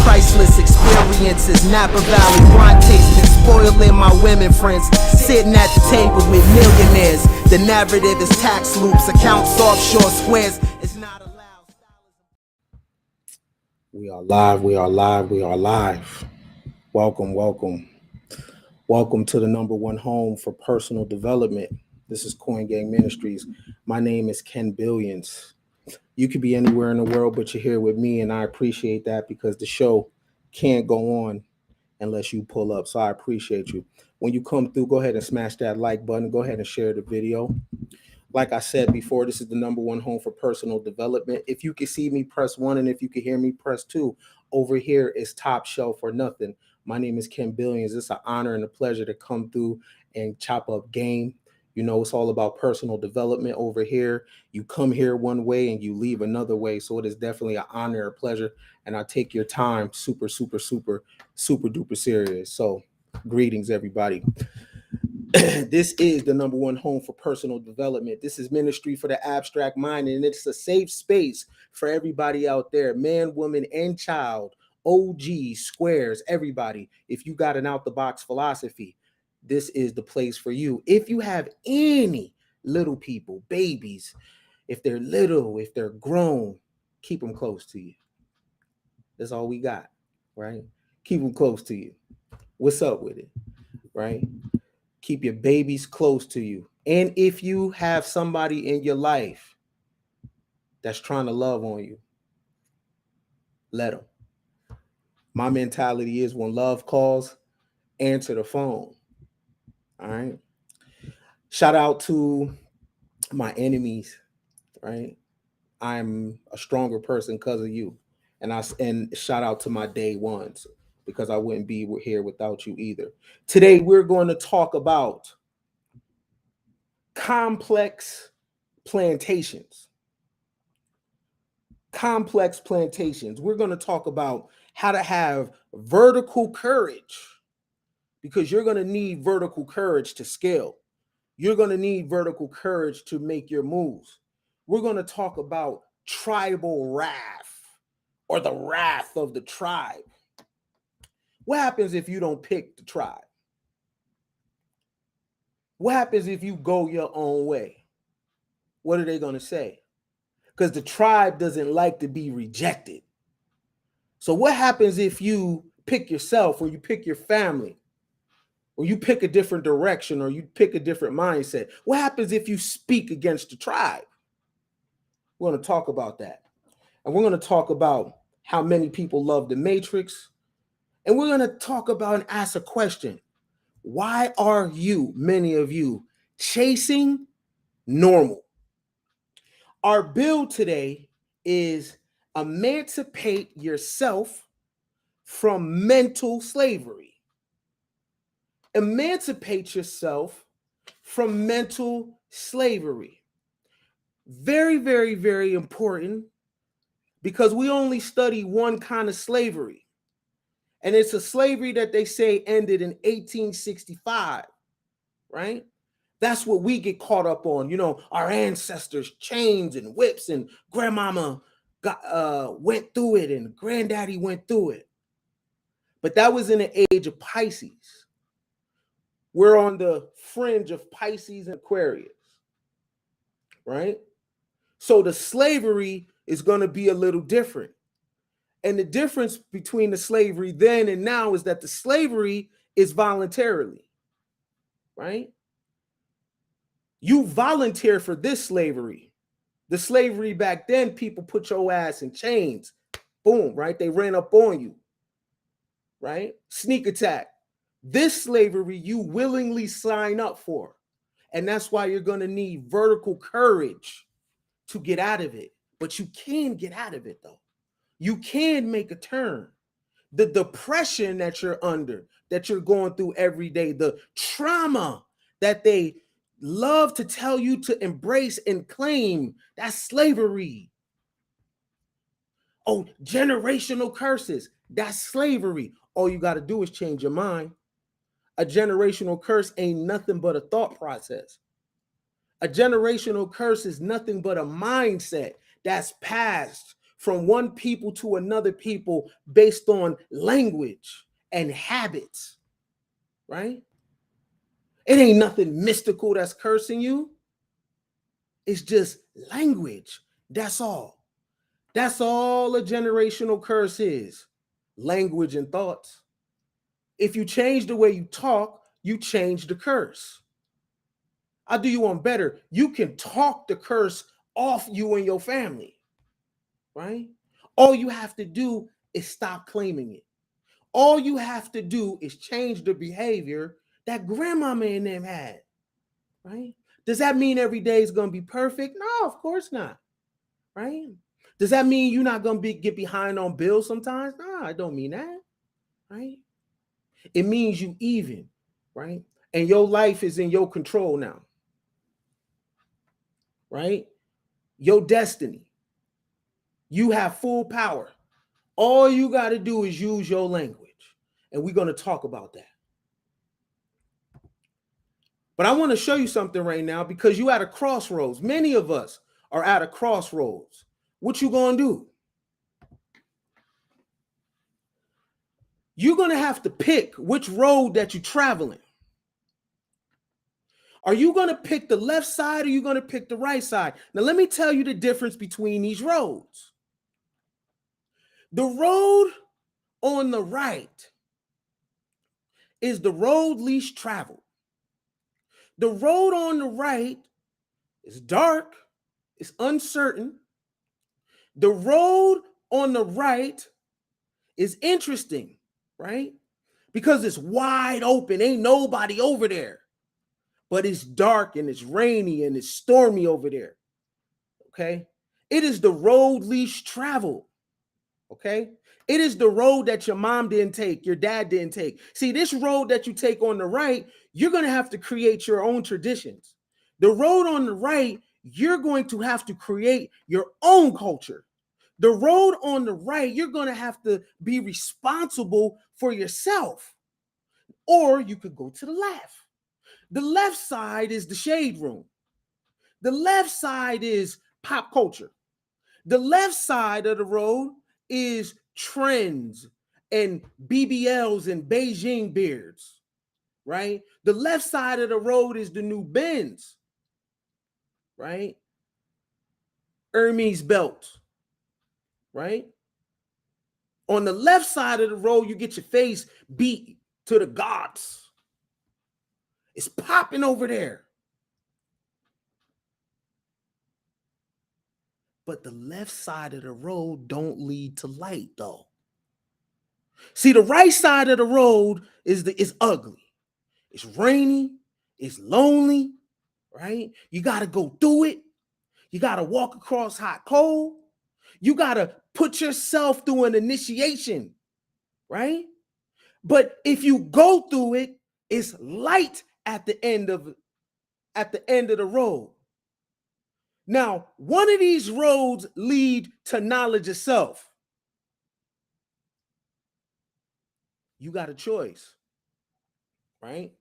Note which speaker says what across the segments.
Speaker 1: priceless experiences. Napa Valley, grind tasting, spoiling my women friends. Sitting at the table with millionaires. The narrative is tax loops, accounts offshore squares. It's not allowed.
Speaker 2: We are live, we are live, we are live. Welcome, welcome. Welcome to the #1 home for personal development. This is Coin Gang Ministries. My name is Ken Billions. You could be anywhere in the world, but you're here with me, and I appreciate that because the show can't go on unless you pull up. So I appreciate you. When you come through, go ahead and smash that like button. Go ahead and share the video. Like I said before, this is the #1 home for personal development. If you can see me, press 1, and if you can hear me, press 2. Over here is Top Shelf or Nothing. My name is Ken Billions. It's an honor and a pleasure to come through and chop up game. You know, it's all about personal development over here. You come here one way and you leave another way. So it is definitely an honor, a pleasure, and I take your time super duper serious. So greetings, everybody. This is the #1 home for personal development. This is ministry for the abstract mind, and it's a safe space for everybody out there, man, woman, and child, OG, squares, everybody. If you got an out-the-box philosophy, this is the place for you. If you have any little people, babies, if they're little, if they're grown, keep them close to you. That's all we got, right? Keep them close to you. What's up with it, right? Keep your babies close to you. And if you have somebody in your life that's trying to love on you, let them. My mentality is when love calls, answer the phone. All right. Shout out to my enemies, right? I'm a stronger person because of you. And shout out to my day ones because I wouldn't be here without you either. Today, we're going to talk about complex plantations. Complex plantations. We're going to talk about how to have vertical courage because you're going to need vertical courage to scale. You're going to need vertical courage to make your moves. We're going to talk about tribal wrath or the wrath of the tribe. What happens if you don't pick the tribe? What happens if you go your own way? What are they going to say? Because the tribe doesn't like to be rejected. So what happens if you pick yourself or you pick your family or you pick a different direction or you pick a different mindset? What happens if you speak against the tribe? We're going to talk about that. And we're going to talk about how many people love the Matrix. And we're going to talk about and ask a question. Why are you, many of you, chasing normal? Our build today is emancipate yourself from mental slavery. Emancipate yourself from mental slavery. Very, very, very important because we only study one kind of slavery. And it's a slavery that they say ended in 1865, right? That's what we get caught up on. You know, our ancestors, chains and whips, and grandmama went through it and granddaddy went through it. But that was in the age of Pisces. We're on the fringe of Pisces and Aquarius, right? So the slavery is going to be a little different. And the difference between the slavery then and now is that the slavery is voluntarily, right? You volunteer for this slavery. The slavery back then, people put your ass in chains. Boom, right? They ran up on you, right? Sneak attack. This slavery you willingly sign up for. And that's why you're going to need vertical courage to get out of it. But you can get out of it, though. You can make a turn. The depression that you're under, that you're going through every day, the trauma that they love to tell you to embrace and claim, that's slavery. Oh, generational curses, that's slavery. All you got to do is change your mind. A generational curse ain't nothing but a thought process. A generational curse is nothing but a mindset that's passed from one people to another people based on language and habits, right? It ain't nothing mystical that's cursing you. It's just language. That's all. That's all a generational curse is. Language and thoughts. If you change the way you talk, you change the curse. I'll do you one better. You can talk the curse off you and your family, right? All you have to do is stop claiming it. All you have to do is change the behavior that grandmama and them had, right? Does that mean every day is going to be perfect? No, of course not, right? Does that mean you're not going to get behind on bills sometimes? No, I don't mean that, right? It means you even, right? And your life is in your control now, right? Your destiny. You have full power. All you got to do is use your language. And we're going to talk about that. But I want to show you something right now because you're at a crossroads. Many of us are at a crossroads. What you going to do? You're going to have to pick which road that you're traveling. Are you going to pick the left side or are you going to pick the right side? Now, let me tell you the difference between these roads. The road on the right is the road least traveled. The road on the right is dark, it's uncertain. The road on the right is interesting, right? Because it's wide open, ain't nobody over there. But it's dark and it's rainy and it's stormy over there, okay? It is the road least traveled, okay? It is the road that your mom didn't take, your dad didn't take. See, this road that you take on the right, you're going to have to create your own traditions. The road on the right, you're going to have to create your own culture. The road on the right, you're going to have to be responsible for yourself. Or you could go to the left. The left side is the shade room. The left side is pop culture. The left side of the road is trends and BBLs and Beijing beards, right? The left side of the road is the new Benz, right? Hermes belt, right? On the left side of the road, you get your face beat to the gods. It's popping over there. But the left side of the road don't lead to light, though. See, the right side of the road is ugly. It's rainy. It's lonely, right? You got to go through it. You got to walk across hot coal. You got to put yourself through an initiation, right? But if you go through it, it's light at the end of the road. Now, one of these roads lead to knowledge itself. You got a choice, right?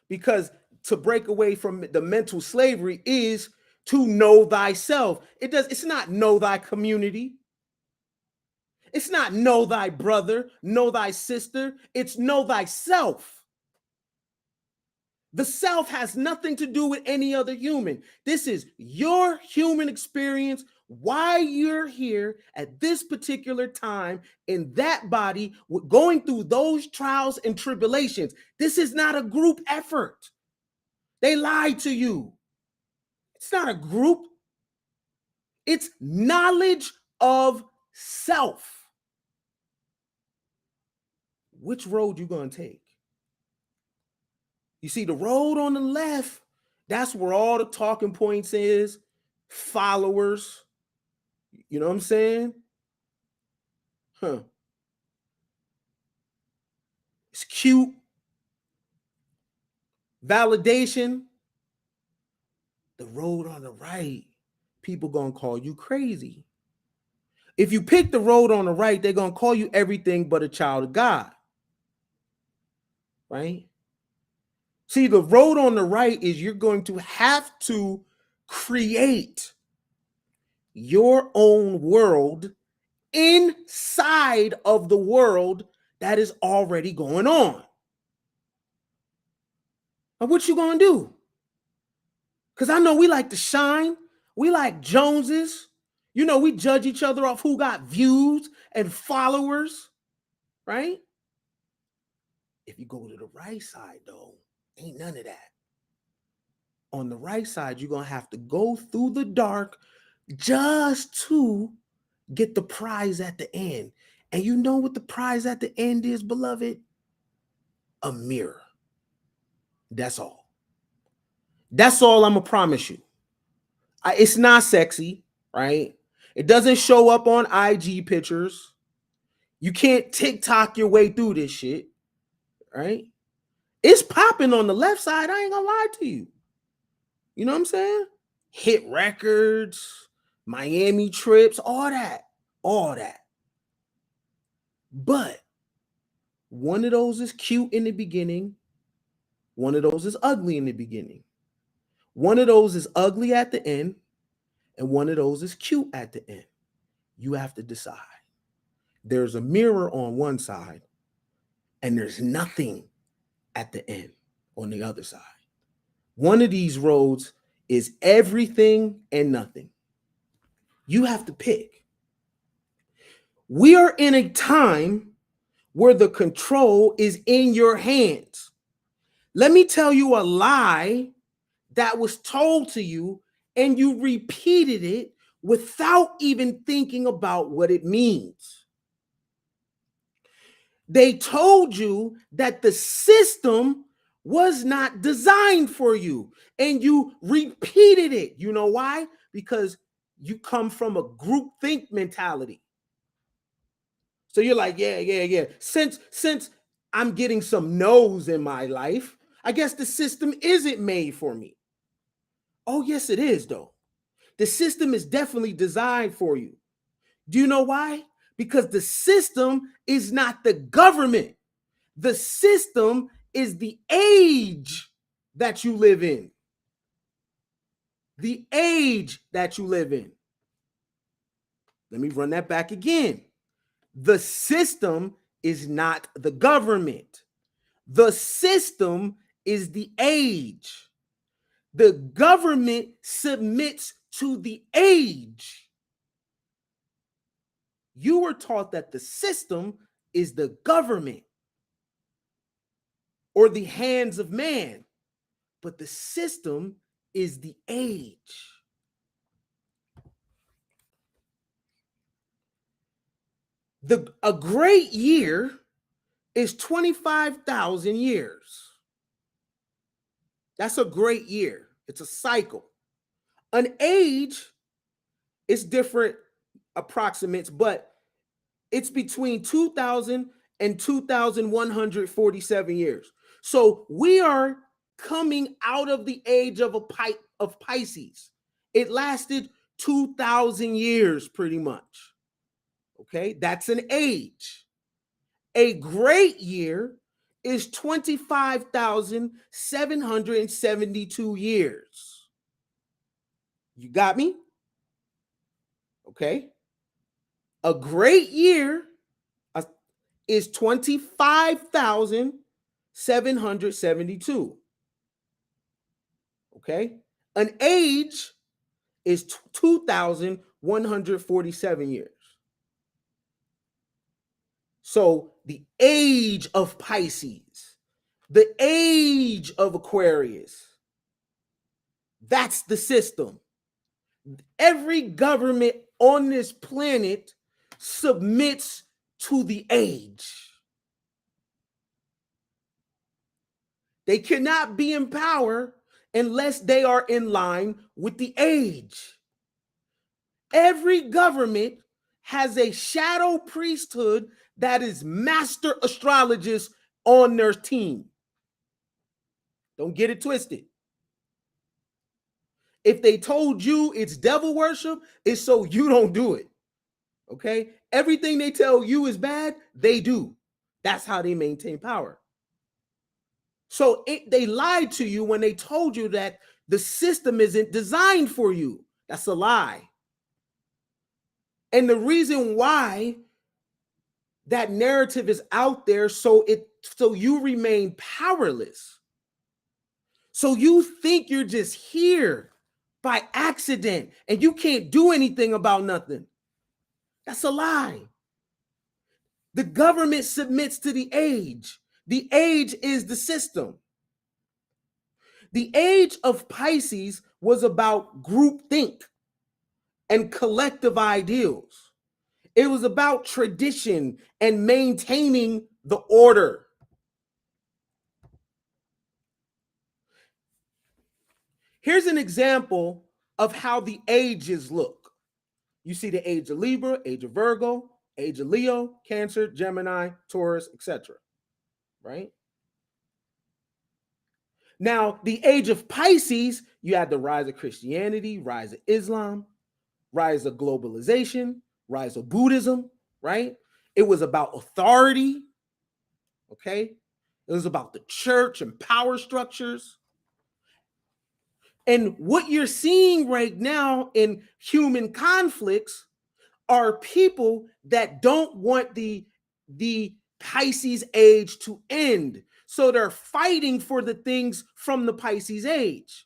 Speaker 2: Because to break away from the mental slavery is to know thyself. It's not know thy community. It's not know thy brother, know thy sister. It's know thyself. The self has nothing to do with any other human. This is your human experience, why you're here at this particular time in that body, going through those trials and tribulations. This is not a group effort. They lied to you. It's not a group. It's knowledge of self. Which road you going to take? You see, the road on the left, that's where all the talking points is, followers. You know what I'm saying? It's cute. Validation. The road on the right, people gonna call you crazy. If you pick the road on the right, they're gonna call you everything but a child of God. Right? See, the road on the right is you're going to have to create your own world inside of the world that is already going on. Now, what you gonna do? Because I know we like to shine. We like Joneses. You know, we judge each other off who got views and followers, right? If you go to the right side, though, ain't none of that. On the right side, you're going to have to go through the dark just to get the prize at the end. And you know what the prize at the end is, beloved? A mirror. That's all. That's all I'm going to promise you. It's not sexy, right? It doesn't show up on IG pictures. You can't TikTok your way through this shit, right? It's popping on the left side. I ain't gonna lie to you. You know what I'm saying? Hit records, Miami trips, all that. But one of those is cute in the beginning. One of those is ugly in the beginning. One of those is ugly at the end. And one of those is cute at the end. You have to decide. There's a mirror on one side, and there's nothing at the end on the other side. One of these roads is everything and nothing. You have to pick. We are in a time where the control is in your hands. Let me tell you a lie that was told to you, and you repeated it without even thinking about what it means. They told you that the system was not designed for you, and you repeated it. You know why? Because you come from a group think mentality. So you're like, yeah. Since I'm getting some no's in my life, I guess the system isn't made for me. Oh, yes, it is, though. The system is definitely designed for you. Do you know why? Because the system is not the government. The system is the age that you live in. The age that you live in. Let me run that back again. The system is not the government. The system is the age. The government submits to the age. You were taught that the system is the government or the hands of man, but the system is the age. A great year is 25,000 years. That's a great year. It's a cycle. An age is different approximates, but it's between 2,000 and 2,147 years. So we are coming out of the age of Pisces. It lasted 2,000 years pretty much. Okay, that's an age. A great year is 25,772 years. You got me? Okay. A great year is 25,772. Okay. An age is 2,147 years. So the age of Pisces, the age of Aquarius, that's the system. Every government on this planet submits to the age. They cannot be in power unless they are in line with the age. Every government has a shadow priesthood that is master astrologists on their team. Don't get it twisted. If they told you it's devil worship, it's so you don't do it. Okay? Everything they tell you is bad, they do. That's how they maintain power. So they lied to you when they told you that the system isn't designed for you. That's a lie. And the reason why that narrative is out there, so you remain powerless. So you think you're just here by accident and you can't do anything about nothing. That's a lie. The government submits to the age. The age is the system. The age of Pisces was about groupthink and collective ideals. It was about tradition and maintaining the order. Here's an example of how the ages look. You see the age of Libra, age of Virgo, age of Leo, Cancer, Gemini, Taurus, etc. Right? Now, the age of Pisces, you had the rise of Christianity, rise of Islam, rise of globalization, rise of Buddhism, right? It was about authority, okay? It was about the church and power structures. And what you're seeing right now in human conflicts are people that don't want the Pisces age to end. So they're fighting for the things from the Pisces age.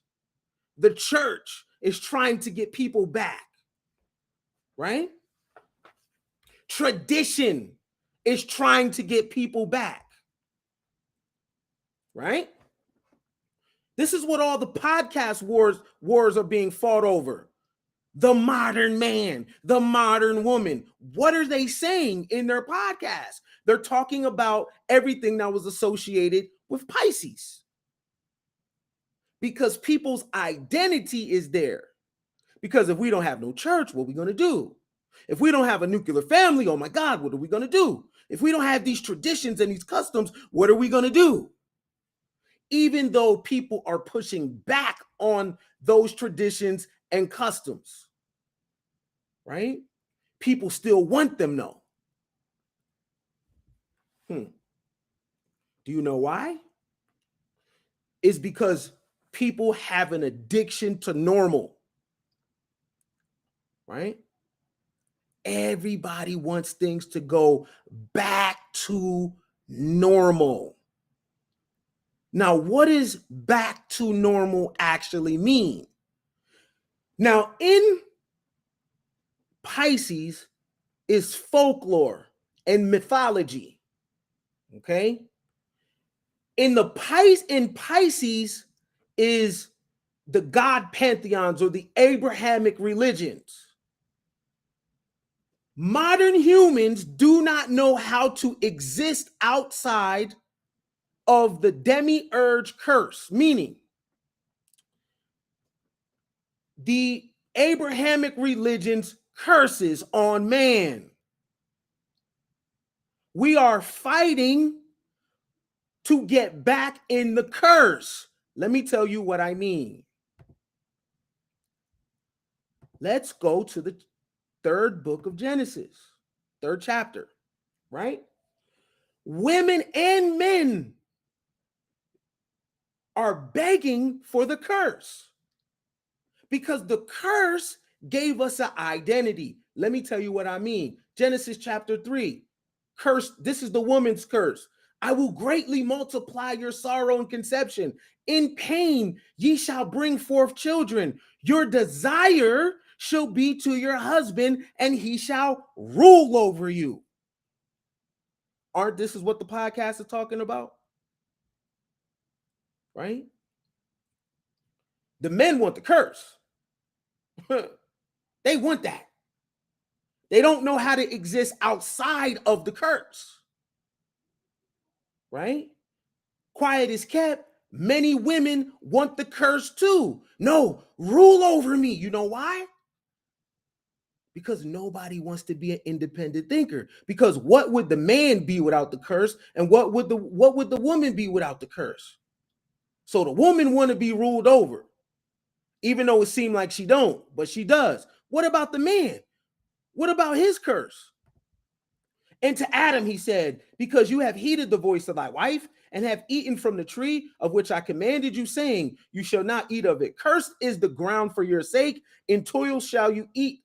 Speaker 2: The church is trying to get people back, right? Tradition is trying to get people back, right? This is what all the podcast wars are being fought over. The modern man, the modern woman. What are they saying in their podcast? They're talking about everything that was associated with Pisces. Because people's identity is there. Because if we don't have no church, what are we going to do? If we don't have a nuclear family, oh my God, what are we going to do? If we don't have these traditions and these customs, what are we going to do? Even though people are pushing back on those traditions and customs, right? People still want them though. Do you know why? It's because people have an addiction to normal, right? Everybody wants things to go back to normal. Now, what does back to normal actually mean? Now, in Pisces is folklore and mythology, okay? In Pisces is the God pantheons or the Abrahamic religions. Modern humans do not know how to exist outside of the demiurge curse, meaning the Abrahamic religions curses on man. We are fighting to get back in the curse. Let me tell you what I mean. Let's go to the third book of Genesis, third chapter, right? Women and men are begging for the curse because the curse gave us an identity. Let me tell you what I mean. Genesis chapter 3, curse. This is the woman's curse. I will greatly multiply your sorrow and conception. In pain, ye shall bring forth children. Your desire shall be to your husband, and he shall rule over you. This is what the podcast is talking about? Right? The men want the curse. They want that. They don't know how to exist outside of the curse. Right? Quiet is kept. Many women want the curse too. No, rule over me. You know why? Because nobody wants to be an independent thinker. Because what would the man be without the curse? And what would the woman be without the curse? So the woman want to be ruled over, even though it seemed like she don't, but she does. What about the man? What about his curse? And to Adam, he said, because you have heeded the voice of thy wife and have eaten from the tree of which I commanded you, saying, you shall not eat of it. Cursed is the ground for your sake. In toil shall you eat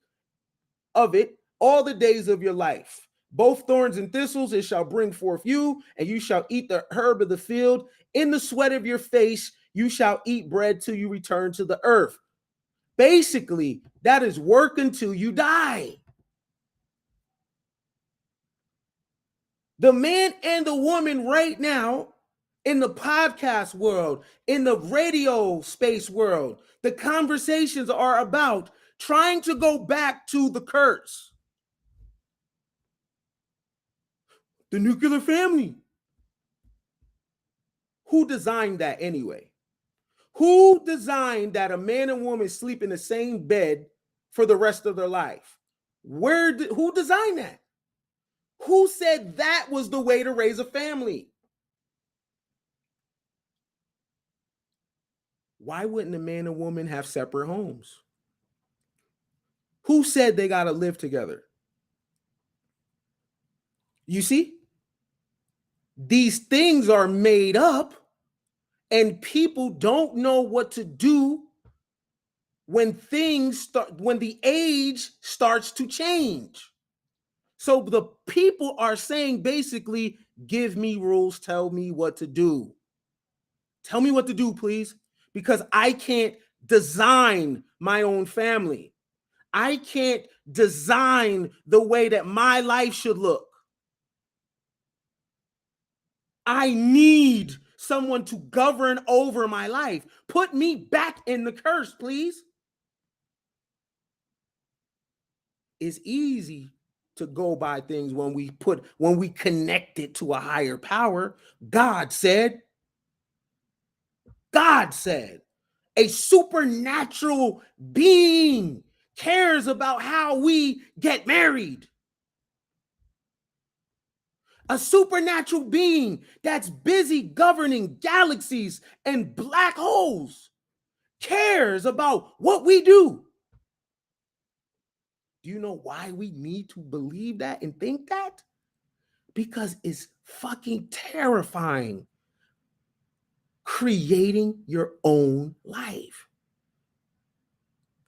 Speaker 2: of it all the days of your life. Both thorns and thistles it shall bring forth you, and you shall eat the herb of the field. In the sweat of your face you shall eat bread till you return to the earth. Basically, that is work until you die. The man and the woman right now in the podcast world, in the radio space world, the conversations are about trying to go back to the curse. The nuclear family. Who designed that anyway? Who designed that a man and woman sleep in the same bed for the rest of their life? Who designed that? Who said that was the way to raise a family? Why wouldn't a man and woman have separate homes? Who said they got to live together? You see? These things are made up, and people don't know what to do when the age starts to change. So the people are saying basically, give me rules, tell me what to do. Tell me what to do, please, because I can't design my own family. I can't design the way that my life should look. I need someone to govern over my life. Put me back in the curse, please. It's easy to go by things when we connect it to a higher power. God said, a supernatural being cares about how we get married. A supernatural being that's busy governing galaxies and black holes cares about what we do. Do you know why we need to believe that and think that? Because it's fucking terrifying. Creating your own life.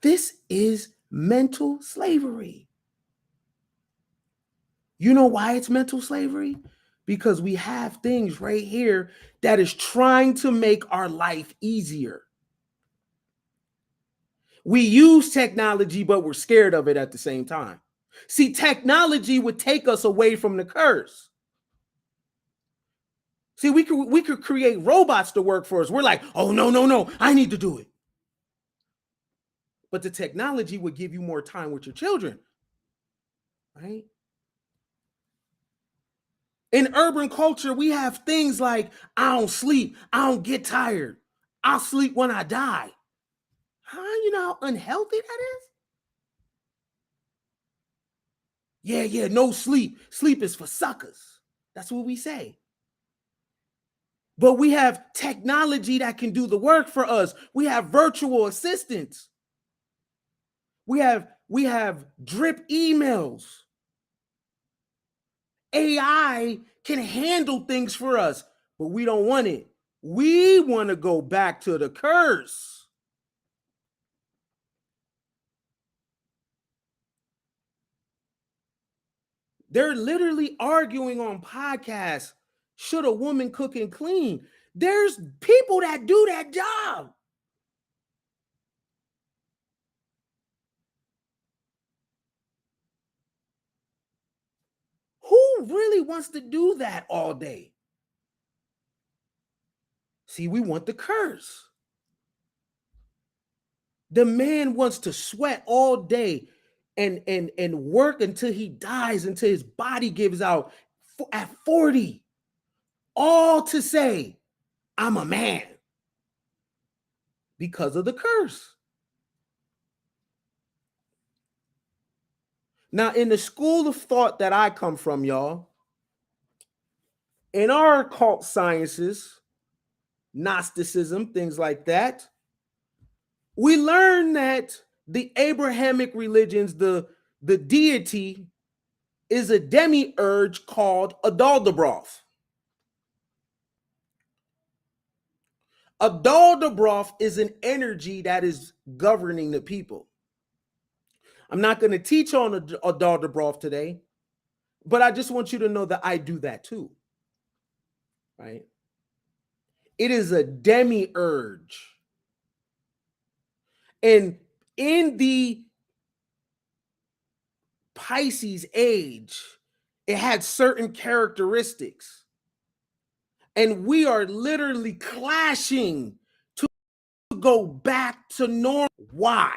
Speaker 2: This is mental slavery. You know why it's mental slavery? Because we have things right here that is trying to make our life easier. We use technology, but we're scared of it at the same time. See, technology would take us away from the curse. See, we could create robots to work for us. We're like, oh, no, I need to do it. But the technology would give you more time with your children, right? In urban culture, we have things like, I don't sleep, I don't get tired, I'll sleep when I die. Huh? You know how unhealthy that is? Yeah, no sleep. Sleep is for suckers. That's what we say. But we have technology that can do the work for us. We have virtual assistants. We have drip emails. AI can handle things for us, but we don't want it. We want to go back to the curse. They're literally arguing on podcasts. Should a woman cook and clean? There's people that do that job. Who really wants to do that all day? See, we want the curse. The man wants to sweat all day and work until he dies, until his body gives out at 40. All to say, I'm a man. Because of the curse. Now, in the school of thought that I come from, y'all, in our occult sciences, Gnosticism, things like that, we learn that the Abrahamic religions, the deity is a demiurge called Adaldabroth. Adaldabroth is an energy that is governing the people. I'm not going to teach on a Daldabroff today, but I just want you to know that I do that too, right? It is a demiurge. And in the Pisces age, it had certain characteristics. And we are literally clashing to go back to normal. Why?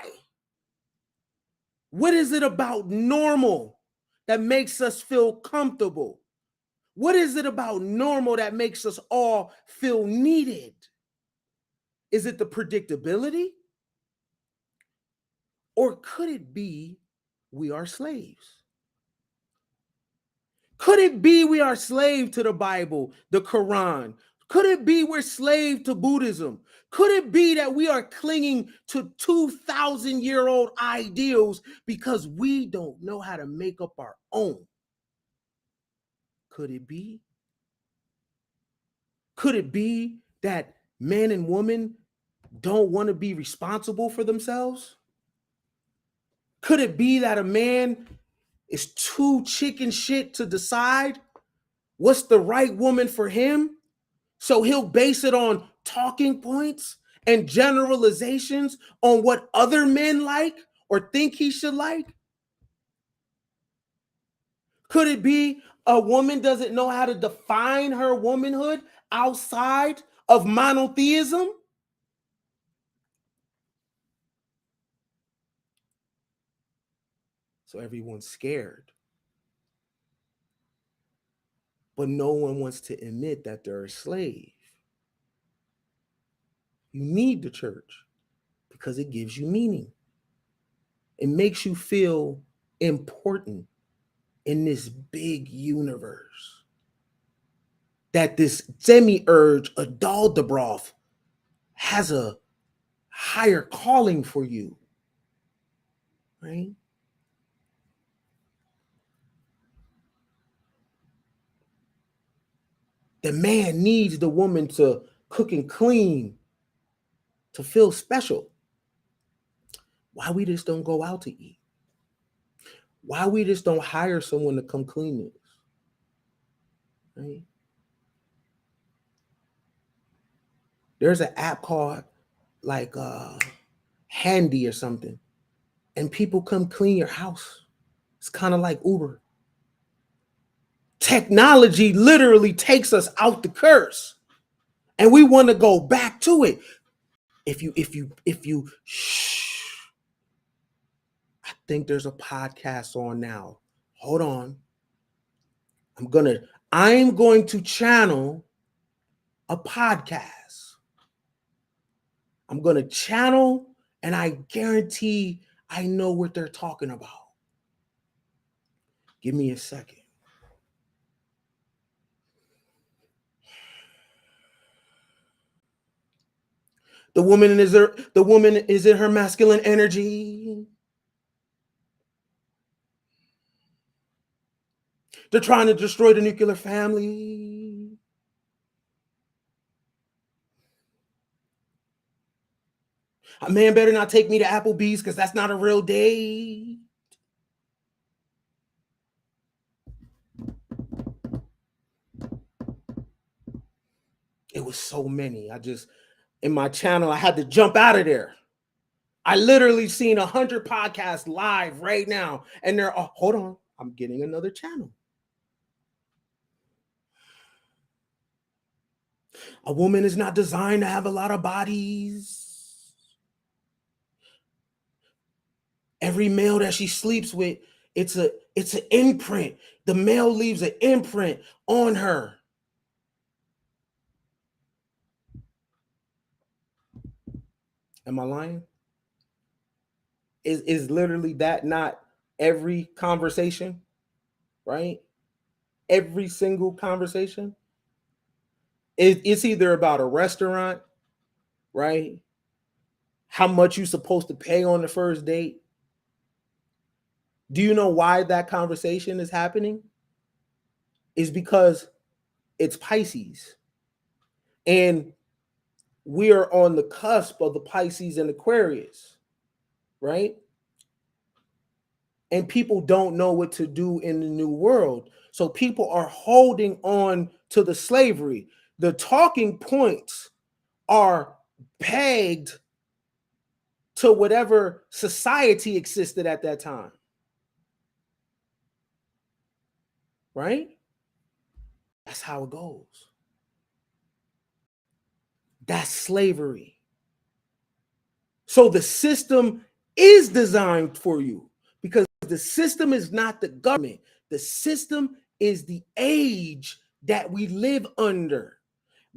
Speaker 2: What is it about normal that makes us feel comfortable? What is it about normal that makes us all feel needed? Is it the predictability? Or could it be we are slaves? Could it be we are slave to the Bible, the Quran? Could it be we're slave to Buddhism? Could it be that we are clinging to 2,000-year-old ideals because we don't know how to make up our own? Could it be? Could it be that man and woman don't want to be responsible for themselves? Could it be that a man is too chicken shit to decide what's the right woman for him? So he'll base it on talking points and generalizations on what other men like or think he should like? Could it be a woman doesn't know how to define her womanhood outside of monotheism? So everyone's scared. But no one wants to admit that they're a slave. You need the church because it gives you meaning. It makes you feel important in this big universe. That this demiurge, Adaldabrov, has a higher calling for you, right? The man needs the woman to cook and clean to feel special. Why we just don't go out to eat? Why we just don't hire someone to come clean this, right? There's an app called like Handy or something, and people come clean your house. It's kind of like Uber. Technology literally takes us out the curse, and we want to go back to it. If you shh, I think there's a podcast on now. Hold on. I'm going to channel a podcast. I'm going to channel, and I guarantee I know what they're talking about. Give me a second. The woman is in her masculine energy. They're trying to destroy the nuclear family. A man better not take me to Applebee's because that's not a real date. It was so many. In my channel, I had to jump out of there. I literally seen 100 podcasts live right now. And they're, hold on, I'm getting another channel. A woman is not designed to have a lot of bodies. Every male that she sleeps with, it's an imprint. The male leaves an imprint on her. Am I lying? Is literally that not every conversation, right? Every single conversation. It's either about a restaurant, right? How much you're supposed to pay on the first date. Do you know why that conversation is happening? It's because it's Pisces. And we are on the cusp of the Pisces and Aquarius, right? and people don't know what to do in the new world. So people are holding on to the slavery. The talking points are pegged to whatever society existed at that time. Right? That's how it goes. That's slavery. So the system is designed for you, because the system is not the government. The system is the age that we live under.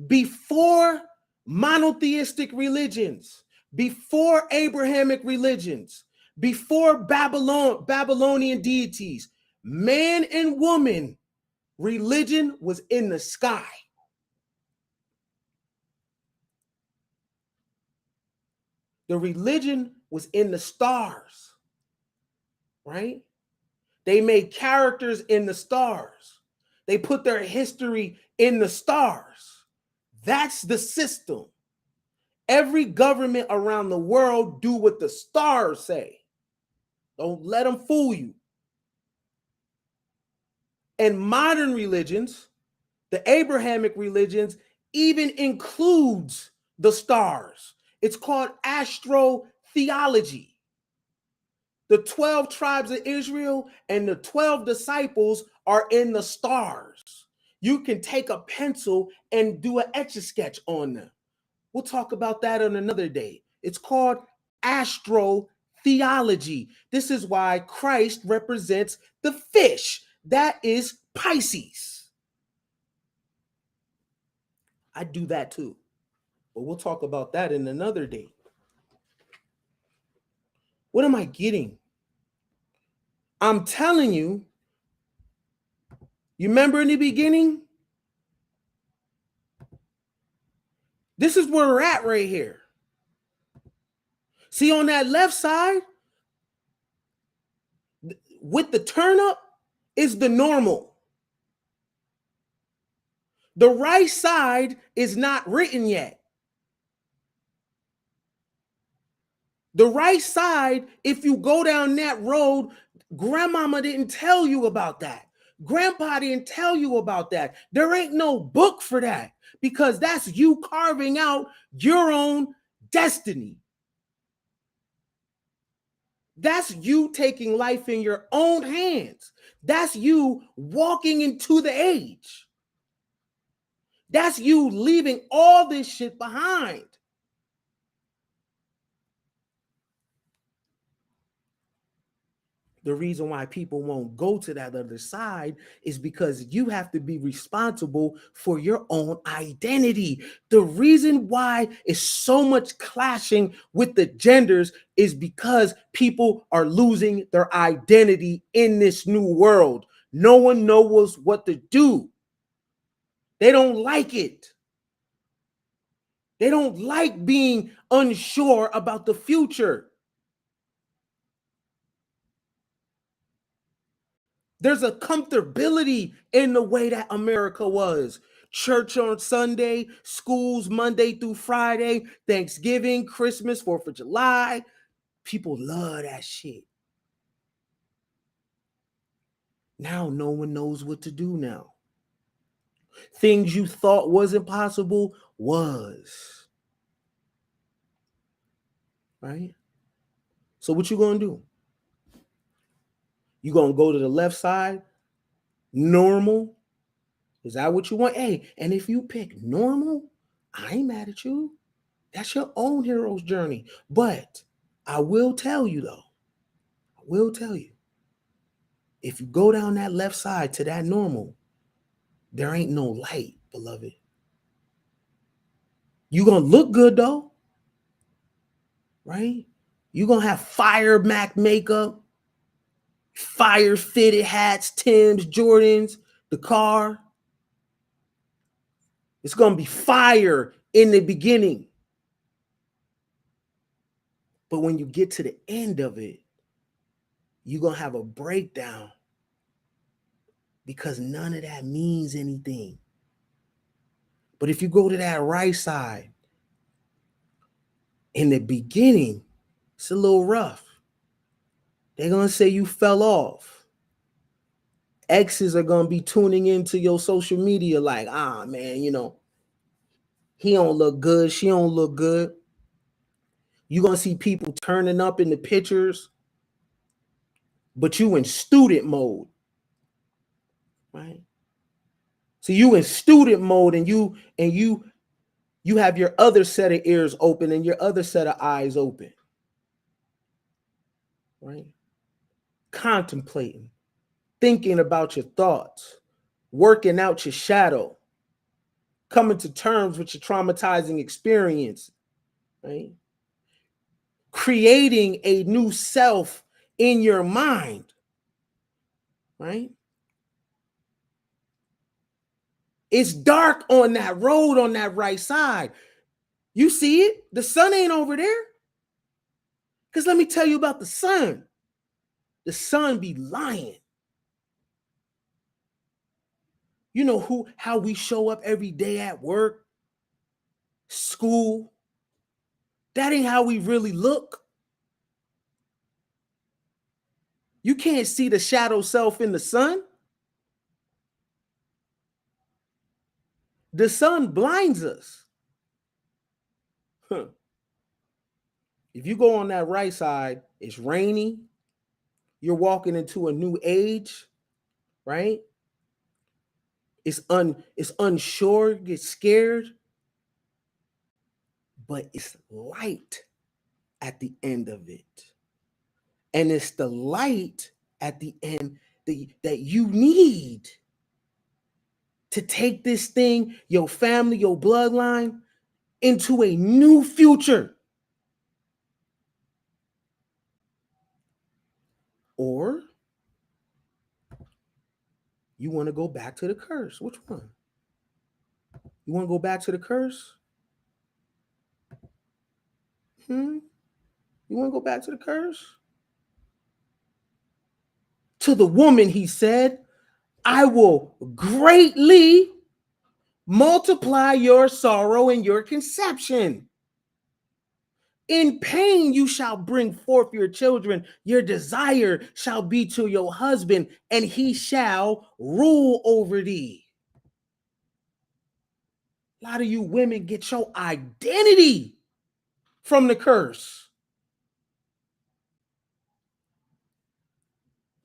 Speaker 2: Before monotheistic religions, before Abrahamic religions, before Babylonian deities, man and woman, religion was in the sky. The religion was in the stars, right? They made characters in the stars. They put their history in the stars. That's the system. Every government around the world do what the stars say. Don't let them fool you. And modern religions, the Abrahamic religions, even includes the stars. It's called astrotheology. The 12 tribes of Israel and the 12 disciples are in the stars. You can take a pencil and do an etch-a-sketch on them. We'll talk about that on another day. It's called astrotheology. This is why Christ represents the fish. That is Pisces. I do that too. But we'll talk about that in another day. What am I getting? I'm telling you, you remember in the beginning? This is where we're at right here. See, on that left side, with the turn up, is the normal. The right side is not written yet. The right side, if you go down that road, grandmama didn't tell you about that. Grandpa didn't tell you about that. There ain't no book for that, because that's you carving out your own destiny. That's you taking life in your own hands. That's you walking into the age. That's you leaving all this shit behind. The reason why people won't go to that other side is because you have to be responsible for your own identity. The reason why it's so much clashing with the genders is because people are losing their identity in this new world. No one knows what to do. They don't like it. They don't like being unsure about the future. There's a comfortability in the way that America was. Church on Sunday, schools Monday through Friday, Thanksgiving, Christmas, 4th of July. People love that shit. Now no one knows what to do now. Things you thought wasn't possible was. Right? So what you gonna do? You gonna go to the left side? Normal? Is that what you want? Hey, and if you pick normal, I ain't mad at you. That's your own hero's journey. But I will tell you though, if you go down that left side to that normal, there ain't no light, beloved. You're going to look good though, right? You're going to have fire Mac makeup, fire fitted hats, Timbs, Jordans, the car. It's going to be fire in the beginning. But when you get to the end of it, you're going to have a breakdown, because none of that means anything. But if you go to that right side, in the beginning, it's a little rough. They're going to say you fell off. Exes are going to be tuning into your social media like, man, he don't look good. She don't look good. You're going to see people turning up in the pictures, but you in student mode, right? So you in student mode and you have your other set of ears open and your other set of eyes open, right? Contemplating, thinking about your thoughts, working out your shadow, coming to terms with your traumatizing experience, right? Creating a new self in your mind, right? It's dark on that road on that right side. You see it? The sun ain't over there. Because let me tell you about the sun. The sun be lying. You know how we show up every day at work, school. That ain't how we really look. You can't see the shadow self in the sun. The sun blinds us. Huh. If you go on that right side, it's rainy. You're walking into a new age, right? It's unsure, get scared, but it's light at the end of it. And it's the light at the end that you need to take this thing, your family, your bloodline, into a new future. Or you want to go back to the curse. Which one? You want to go back to the curse? You want to go back to the curse? To the woman, he said, I will greatly multiply your sorrow and your conception. In pain you shall bring forth your children. Your desire shall be to your husband, and he shall rule over thee. A lot of you women get your identity from the curse.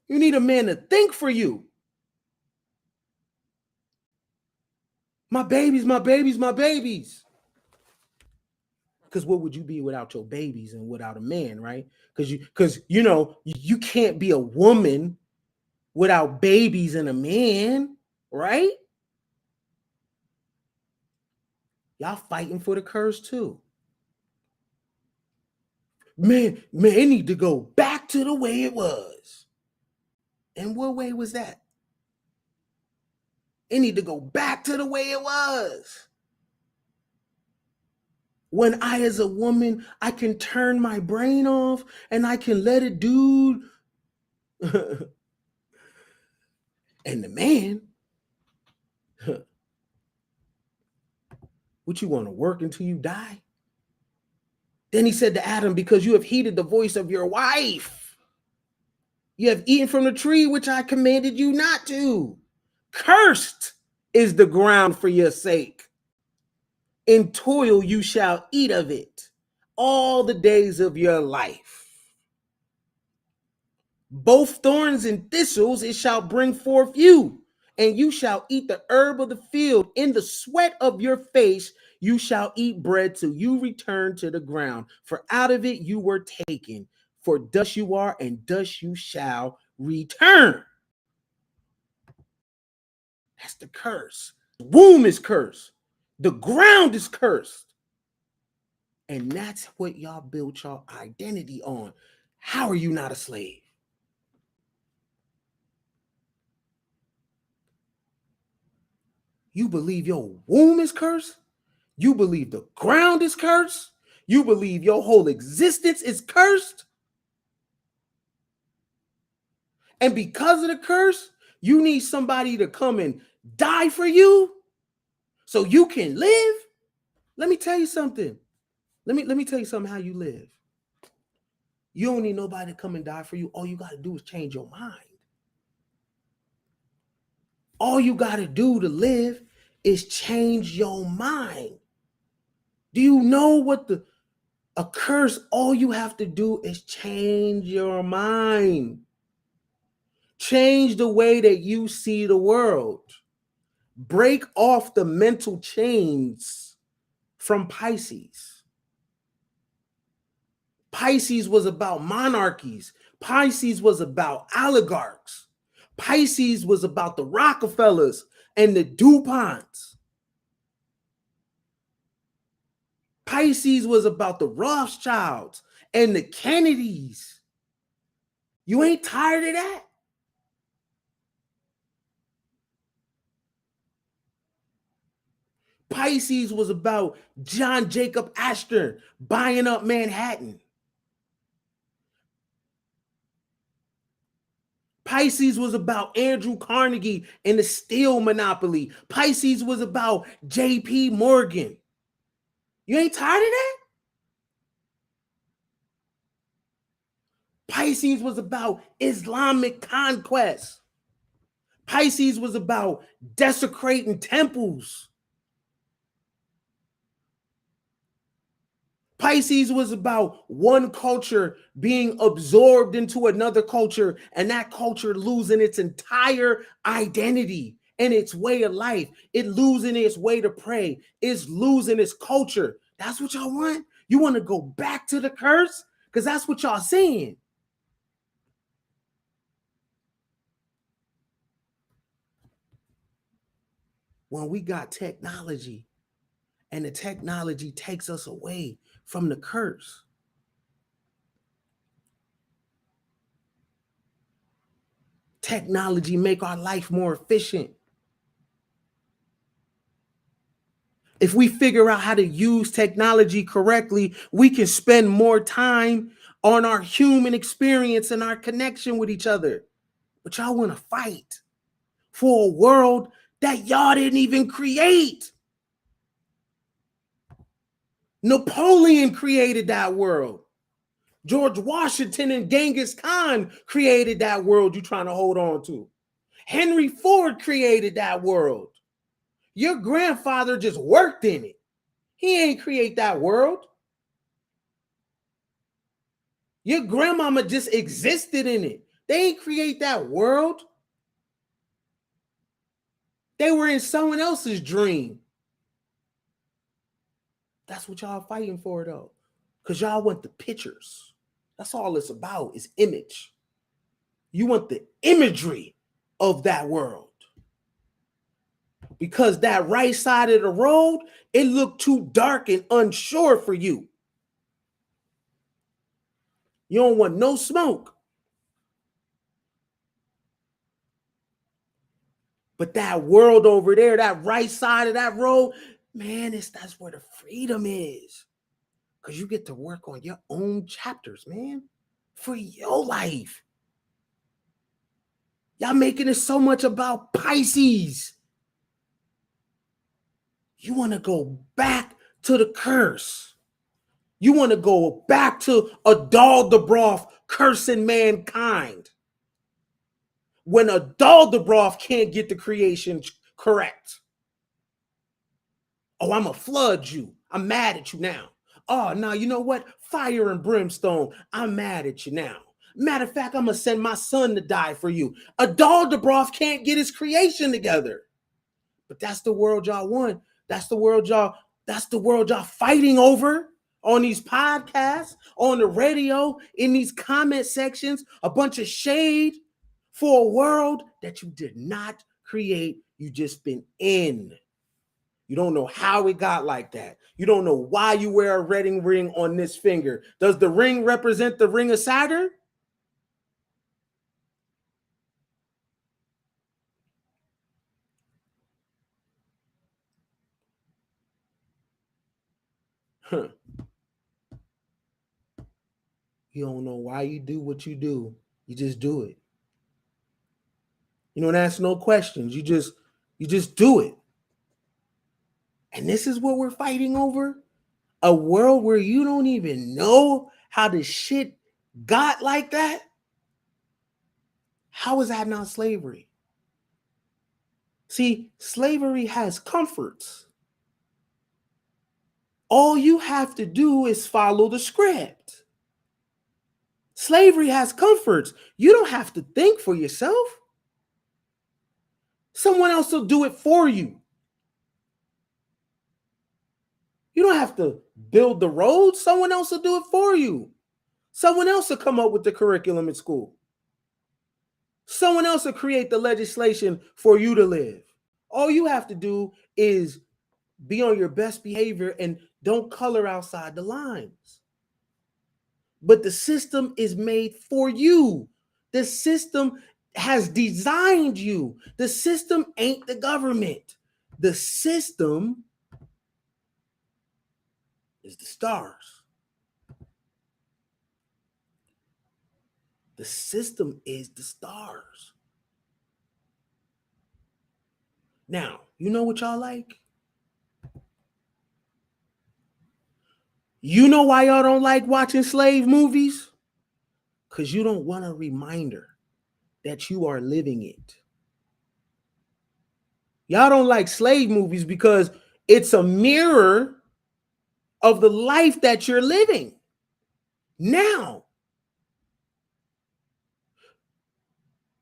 Speaker 2: You need a man to think for you. My babies, my babies, my babies. Because what would you be without your babies and without a man, right? Because you can't be a woman without babies and a man, right? Y'all fighting for the curse too. Man, it need to go back to the way it was. And what way was that? It need to go back to the way it was. When I, as a woman, I can turn my brain off and I can let it do. And the man, what you want to work until you die? Then he said to Adam, because you have heeded the voice of your wife, you have eaten from the tree which I commanded you not to. Cursed is the ground for your sake. In toil you shall eat of it all the days of your life. Both thorns and thistles it shall bring forth you, and you shall eat the herb of the field. In the sweat of your face you shall eat bread till you return to the ground. For out of it you were taken. For dust you are, and dust you shall return. That's the curse. The womb is cursed. The ground is cursed. And that's what y'all built your identity on. How are you not a slave? You believe your womb is cursed? You believe the ground is cursed? You believe your whole existence is cursed? And because of the curse, you need somebody to come and die for you so you can live? Let me tell you something. Let me tell you something how you live. You don't need nobody to come and die for you. All you got to do is change your mind. All you got to do to live is change your mind. Do you know what a curse? All you have to do is change your mind. Change the way that you see the world. Break off the mental chains from Pisces. Pisces was about monarchies. Pisces was about oligarchs. Pisces was about the Rockefellers and the DuPonts. Pisces was about the Rothschilds and the Kennedys. You ain't tired of that? Pisces was about John Jacob Astor buying up Manhattan. Pisces was about Andrew Carnegie and the steel monopoly. Pisces was about J.P. Morgan. You ain't tired of that? Pisces was about Islamic conquest. Pisces was about desecrating temples. Pisces was about one culture being absorbed into another culture and that culture losing its entire identity and its way of life. It losing its way to pray. It's losing its culture. That's what y'all want? You want to go back to the curse? Because that's what y'all saying. When we got technology and the technology takes us away from the curse. Technology make our life more efficient. If we figure out how to use technology correctly, we can spend more time on our human experience and our connection with each other. But y'all want to fight for a world that y'all didn't even create. Napoleon created that world. George Washington and Genghis Khan created that world you're trying to hold on to. Henry Ford created that world. Your grandfather just worked in it. He ain't create that world. Your grandmama just existed in it. They ain't create that world. They were in someone else's dream. That's what y'all fighting for, though. Because y'all want the pictures. That's all it's about, is image. You want the imagery of that world. Because that right side of the road, it looked too dark and unsure for you. You don't want no smoke. But that world over there, that right side of that road, man, that's where the freedom is. Because you get to work on your own chapters, man, for your life. Y'all making it so much about Pisces. You want to go back to the curse. You want to go back to Adal cursing mankind. When Adal can't get the creation correct. Oh, I'm going to flood you. I'm mad at you now. Oh, now you know what? Fire and brimstone. I'm mad at you now. Matter of fact, I'm going to send my son to die for you. Adal can't get his creation together. But that's the world y'all want. That's the world y'all fighting over on these podcasts, on the radio, in these comment sections, a bunch of shade for a world that you did not create. You just been in. You don't know how it got like that. You don't know why you wear a wedding ring on this finger. Does the ring represent the ring of Saturn? Huh. You don't know why you do what you do. You just do it. You don't ask no questions. You just do it. And this is what we're fighting over? A world where you don't even know how the shit got like that, how is that not slavery? See, slavery has comforts. All you have to do is follow the script. Slavery has comforts. You don't have to think for yourself. Someone else will do it for you. You don't have to build the roads. Someone else will do it for you. Someone else will come up with the curriculum at school. Someone else will create the legislation for you to live. All you have to do is be on your best behavior and don't color outside the lines. But the system is made for you. The system has designed you. The system ain't the government. The system is the stars. The system is the stars. Now, you know what y'all like? You know why y'all don't like watching slave movies? Because you don't want a reminder that you are living it. Y'all don't like slave movies because it's a mirror of the life that you're living now.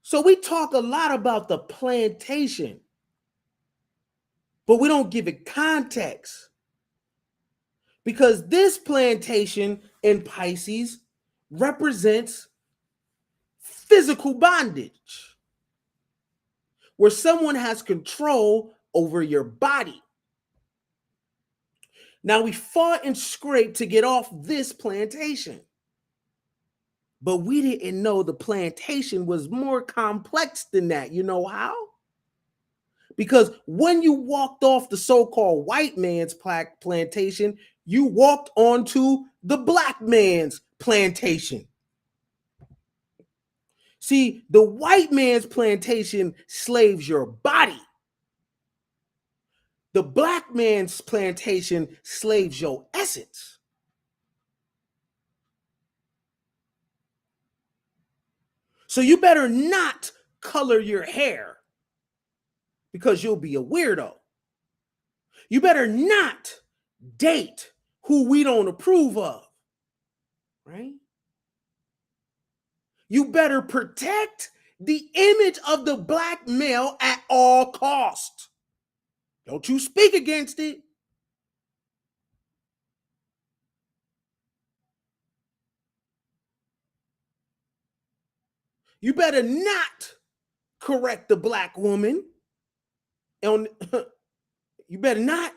Speaker 2: So we talk a lot about the plantation, but we don't give it context. Because this plantation in Pisces represents physical bondage, where someone has control over your body. Now, we fought and scraped to get off this plantation, but we didn't know the plantation was more complex than that. You know how? Because when you walked off the so-called white man's plantation, you walked onto the black man's plantation. See, the white man's plantation slaves your body. The black man's plantation slaves your essence. So you better not color your hair because you'll be a weirdo. You better not date who we don't approve of, right? You better protect the image of the black male at all costs. Don't you speak against it. You better not correct the black woman. You better not.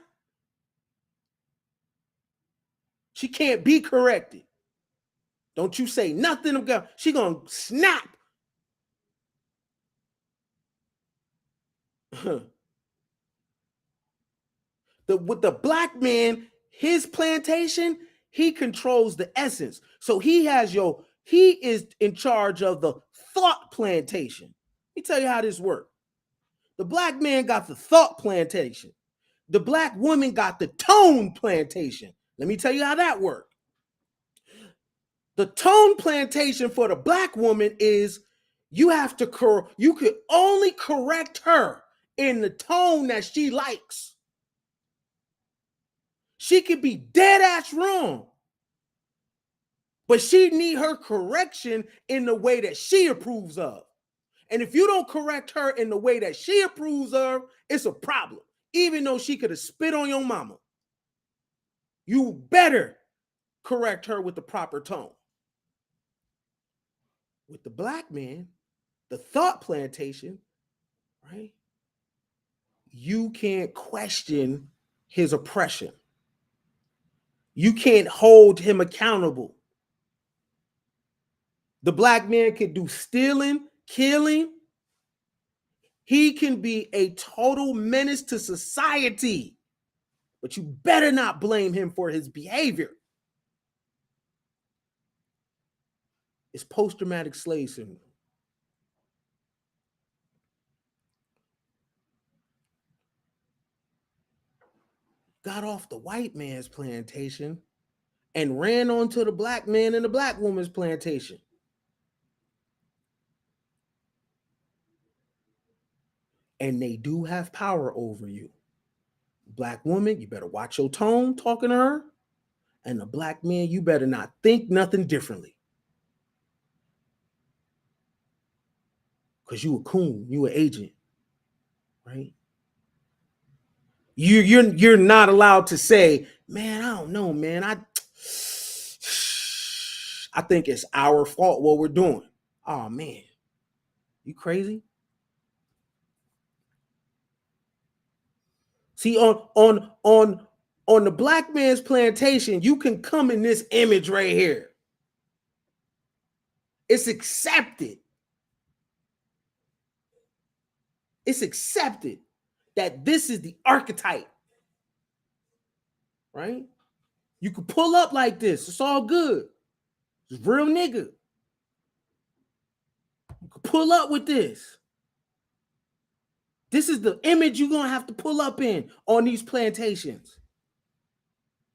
Speaker 2: She can't be corrected. Don't you say nothing about. She gonna snap. With the black man, his plantation, he controls the essence. So he is in charge of the thought plantation. Let me tell you how this works. The black man got the thought plantation. The black woman got the tone plantation. Let me tell you how that works. The tone plantation for the black woman is you could only correct her in the tone that she likes. She could be dead ass wrong, but she need her correction in the way that she approves of. And if you don't correct her in the way that she approves of, it's a problem. Even though she could have spit on your mama, you better correct her with the proper tone. With the black man, the thought plantation, right? You can't question his oppression. You can't hold him accountable. The black man could do stealing, killing. He can be a total menace to society, but you better not blame him for his behavior. It's post-traumatic slave syndrome. Got off the white man's plantation, and ran onto the black man and the black woman's plantation. And they do have power over you. Black woman, you better watch your tone talking to her. And the black man, you better not think nothing differently. Because you a coon, you an agent, right? You're not allowed to say, man, I don't know, man. I think it's our fault what we're doing. Oh man, you crazy? See, on the black man's plantation, you can come in this image right here. It's accepted. It's accepted that this is the archetype, right? You can pull up like this. It's all good. It's real nigga. You can pull up with this. This is the image you're going to have to pull up in on these plantations,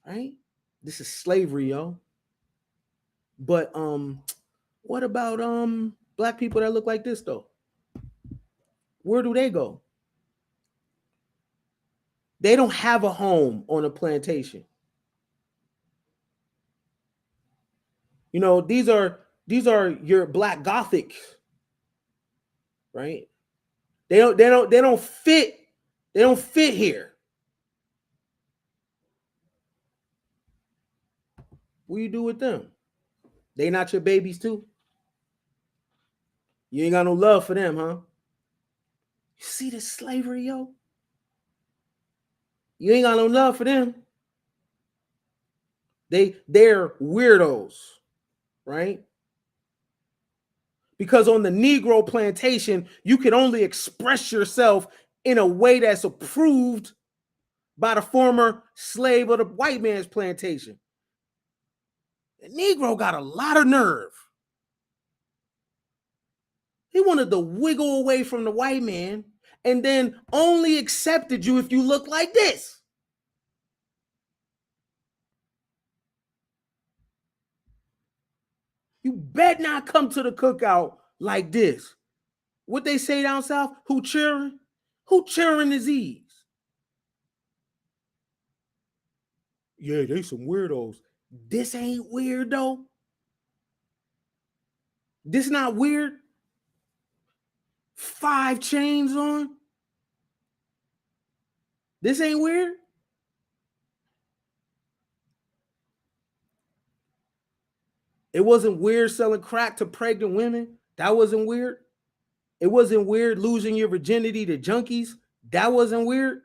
Speaker 2: right? This is slavery, yo. But what about black people that look like this, though? Where do they go? They don't have a home on a plantation. You know, these are your black Gothics, right? They don't fit here. What do you do with them? They not your babies too? You ain't got no love for them, huh? You see this slavery, yo? You ain't got no love for them. They're weirdos, right? Because on the Negro plantation, you can only express yourself in a way that's approved by the former slave of the white man's plantation. The Negro got a lot of nerve. He wanted to wiggle away from the white man and then only accepted you if you look like this. You better not come to the cookout like this. What they say down south, who cheering? Who cheering is these? Yeah, they some weirdos. This ain't weird though. This not weird. 5 chains on. This ain't weird. It wasn't weird selling crack to pregnant women. That wasn't weird. It wasn't weird losing your virginity to junkies. That wasn't weird.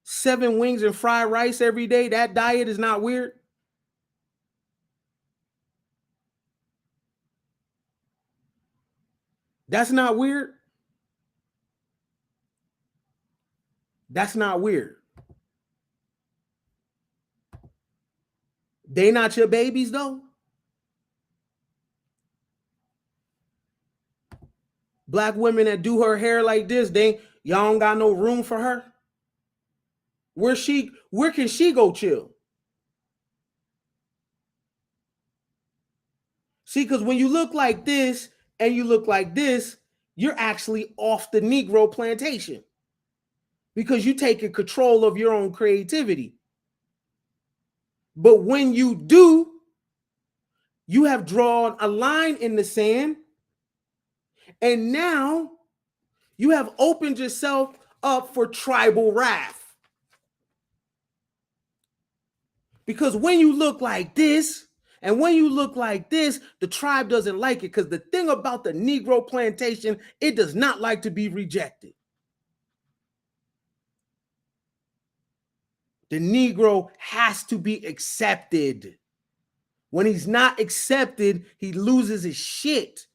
Speaker 2: 7 wings and fried rice every day. That diet is not weird. That's not weird. That's not weird. They not your babies though. Black women that do her hair like this, y'all don't got no room for her. Where can she go chill? See, because when you look like this and you look like this, you're actually off the Negro plantation because you're taking control of your own creativity. But when you do, you have drawn a line in the sand, and now you have opened yourself up for tribal wrath. Because when you look like this, and when you look like this, the tribe doesn't like it. Because the thing about the Negro plantation, it does not like to be rejected. The Negro has to be accepted. When he's not accepted, he loses his shit.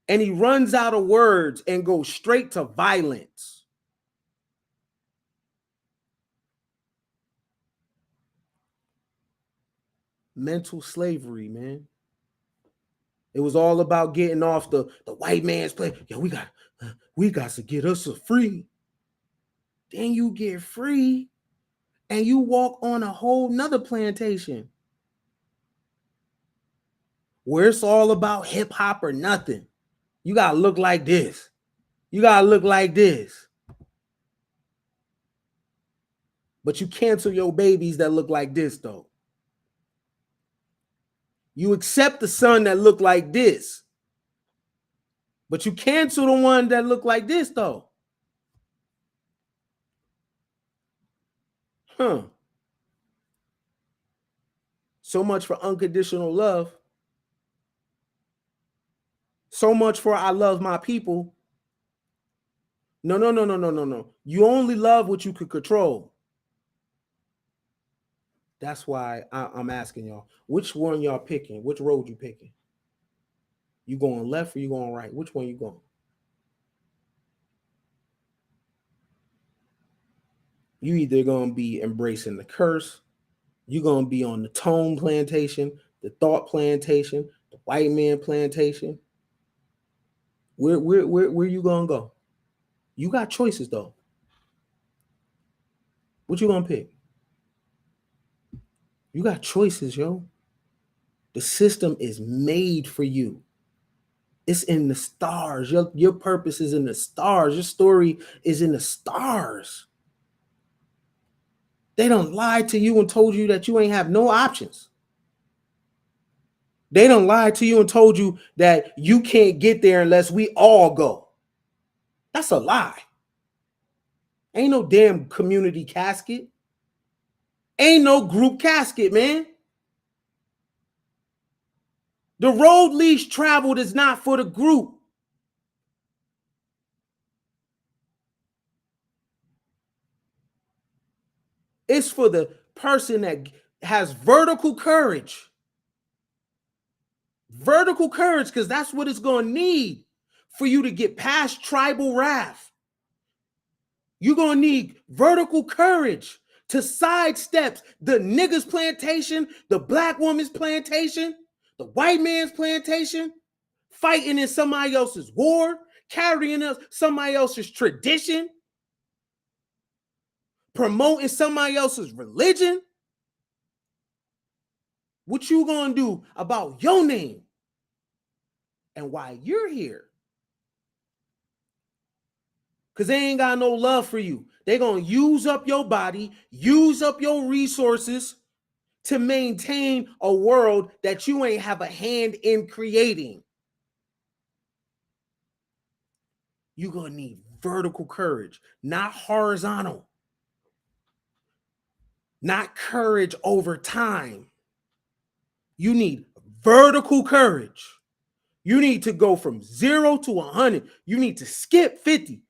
Speaker 2: And he runs out of words and goes straight to violence. Mental slavery, man. It was all about getting off the white man's plate. Yo, we got to get us a free. Then you get free, and you walk on a whole nother plantation where it's all about hip hop or nothing. You gotta look like this. You gotta look like this. But you cancel your babies that look like this, though. You accept the son that look like this. But you cancel the one that look like this, though. Huh. So much for unconditional love. So much for I love my people. No, no, no, no, no, no, no. You only love what you could control. That's why I'm asking y'all, which one y'all picking? Which road you picking? You going left or you going right? Which one you going? You either going to be embracing the curse, you're going to be on the tone plantation, the thought plantation, the white man plantation. Where you going to go? You got choices, though. What you going to pick? You got choices, yo. The system is made for you. It's in the stars. Your purpose is in the stars. Your story is in the stars. They done lied to you and told you that you ain't have no options. They done lied to you and told you that you can't get there unless we all go. That's a lie. Ain't no damn community casket. Ain't no group casket, man. The road least traveled is not for the group. It's for the person that has vertical courage. Vertical courage, because that's what it's going to need for you to get past tribal wrath. You're going to need vertical courage to sidestep the niggas plantation, the black woman's plantation, the white man's plantation, fighting in somebody else's war, carrying out somebody else's tradition, promoting somebody else's religion. What you gonna do about your name and why you're here? Because they ain't got no love for you. They gonna use up your body, use up your resources to maintain a world that you ain't have a hand in creating. You're gonna need vertical courage, not horizontal. Not courage over time. You need vertical courage. You need to go from 0 to 100. You need to skip 50.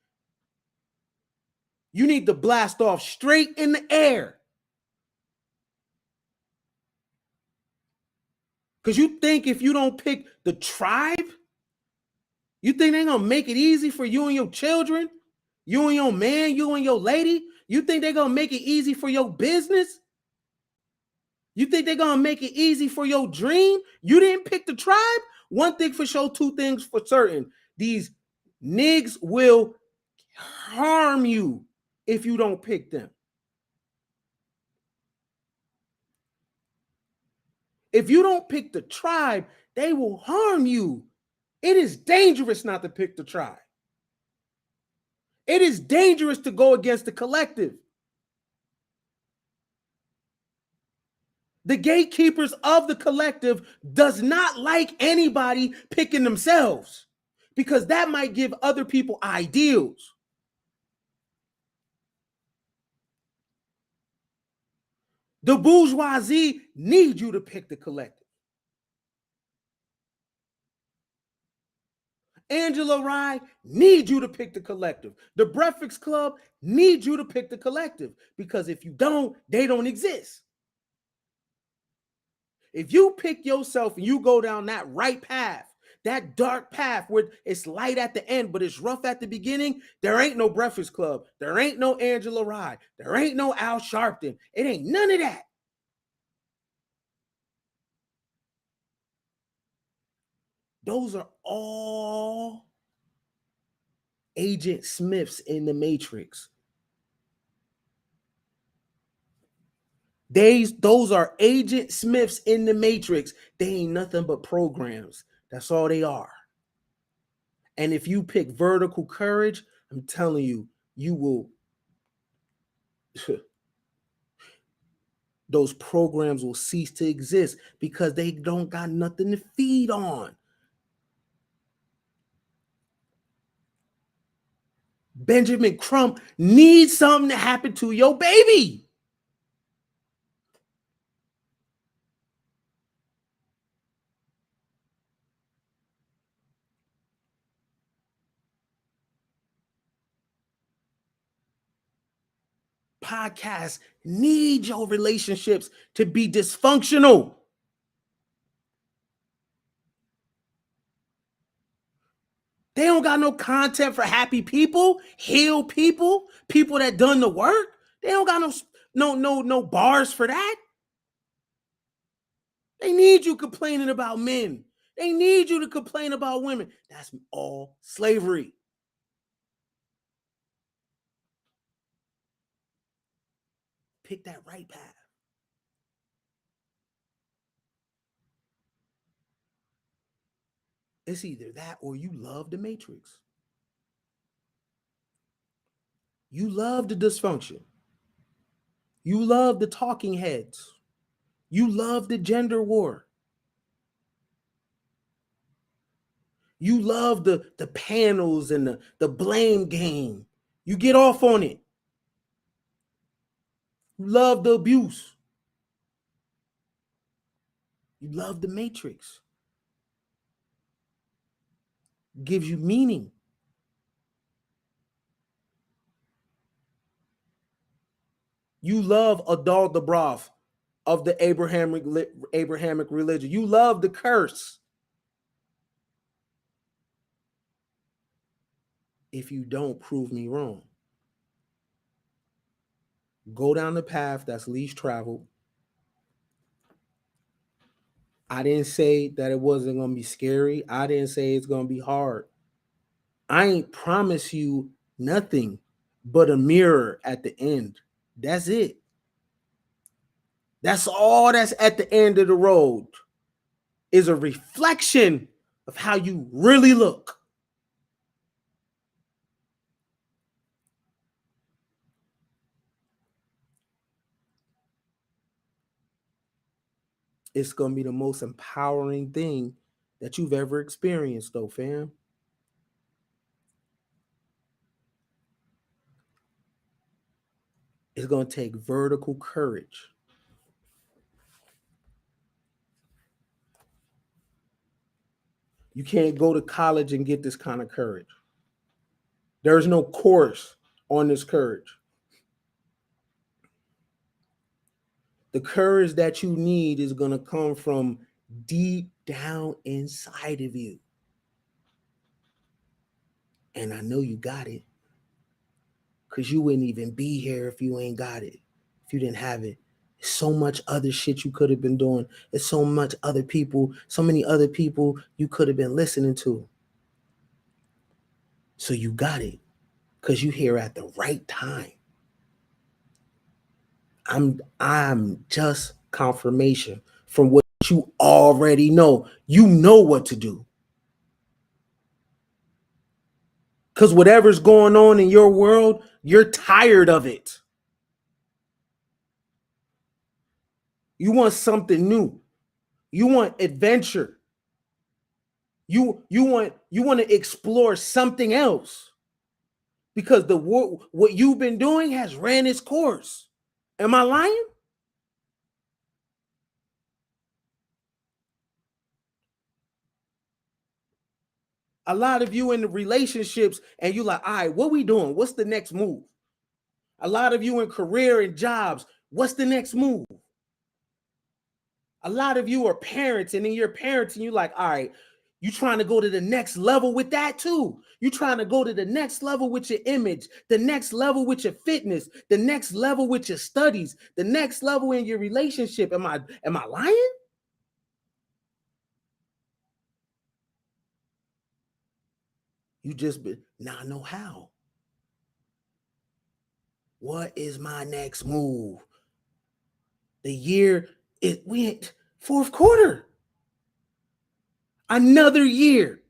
Speaker 2: You need to blast off straight in the air. Because you think if you don't pick the tribe, you think they're going to make it easy for you and your children, you and your man, you and your lady? You think they're going to make it easy for your business? You think they're going to make it easy for your dream? You didn't pick the tribe? One thing for sure, two things for certain. These niggas will harm you if you don't pick them. If you don't pick the tribe, they will harm you. It is dangerous not to pick the tribe. It is dangerous to go against the collective. The gatekeepers of the collective does not like anybody picking themselves because that might give other people ideals. The bourgeoisie need you to pick the collective. Angela Rye need you to pick the collective. The Breakfast Club need you to pick the collective because if you don't, they don't exist. If you pick yourself and you go down that right path, that dark path where it's light at the end, but it's rough at the beginning, there ain't no Breakfast Club. There ain't no Angela Rye. There ain't no Al Sharpton. It ain't none of that. Those are all Agent Smiths in the Matrix. Those are Agent Smiths in the Matrix. They ain't nothing but programs. That's all they are. And if you pick vertical courage, I'm telling you, you will those programs will cease to exist because they don't got nothing to feed on. Benjamin Crump needs something to happen to your baby. Podcasts need your relationships to be dysfunctional. They don't got no content for happy people, healed people, people that done the work. They don't got no bars for that. They need you complaining about men. They need you to complain about women. That's all slavery. Pick that right path. It's either that or you love the Matrix. You love the dysfunction. You love the talking heads. You love the gender war. You love the panels and the blame game. You get off on it. You love the abuse. You love the Matrix. Gives you meaning. You love Adal Dabrov of the Abrahamic religion. You love the curse. If you don't, prove me wrong. Go down the path that's least traveled. I didn't say that it wasn't going to be scary. I didn't say it's going to be hard. I ain't promise you nothing but a mirror at the end. That's it. That's all that's at the end of the road is a reflection of how you really look. It's going to be the most empowering thing that you've ever experienced, though, fam. It's going to take vertical courage. You can't go to college and get this kind of courage. There's no course on this courage. The courage that you need is going to come from deep down inside of you. And I know you got it. Because you wouldn't even be here if you ain't got it. If you didn't have it. So much other shit you could have been doing. There's so much other people, so many other people you could have been listening to. So you got it. Because you here at the right time. I'm just confirmation from what you already know. You know what to do. Because whatever's going on in your world, you're tired of it. You want something new. You want adventure. You want to explore something else. Because what you've been doing has ran its course. Am I lying? A lot of you in the relationships and you like, all right, what we doing? What's the next move? A lot of you in career and jobs, what's the next move? A lot of you are parents and then you're parents and you're like, all right, you trying to go to the next level with that too. You trying to go to the next level with your image, the next level with your fitness, the next level with your studies, the next level in your relationship. Am I lying? You just now know how. What is my next move? The year it went fourth quarter. Another year.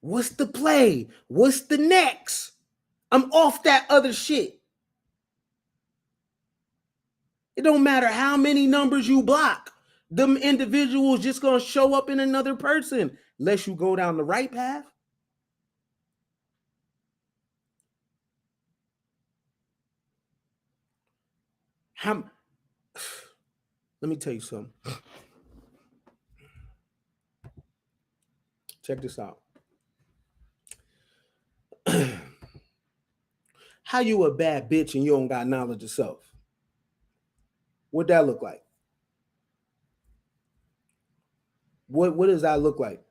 Speaker 2: What's the play? What's the next? I'm off that other shit. It don't matter how many numbers you block. Them individuals just gonna show up in another person unless you go down the right path. Let me tell you something. Check this out. How you a bad bitch and you don't got knowledge of self? What that look like? What does that look like?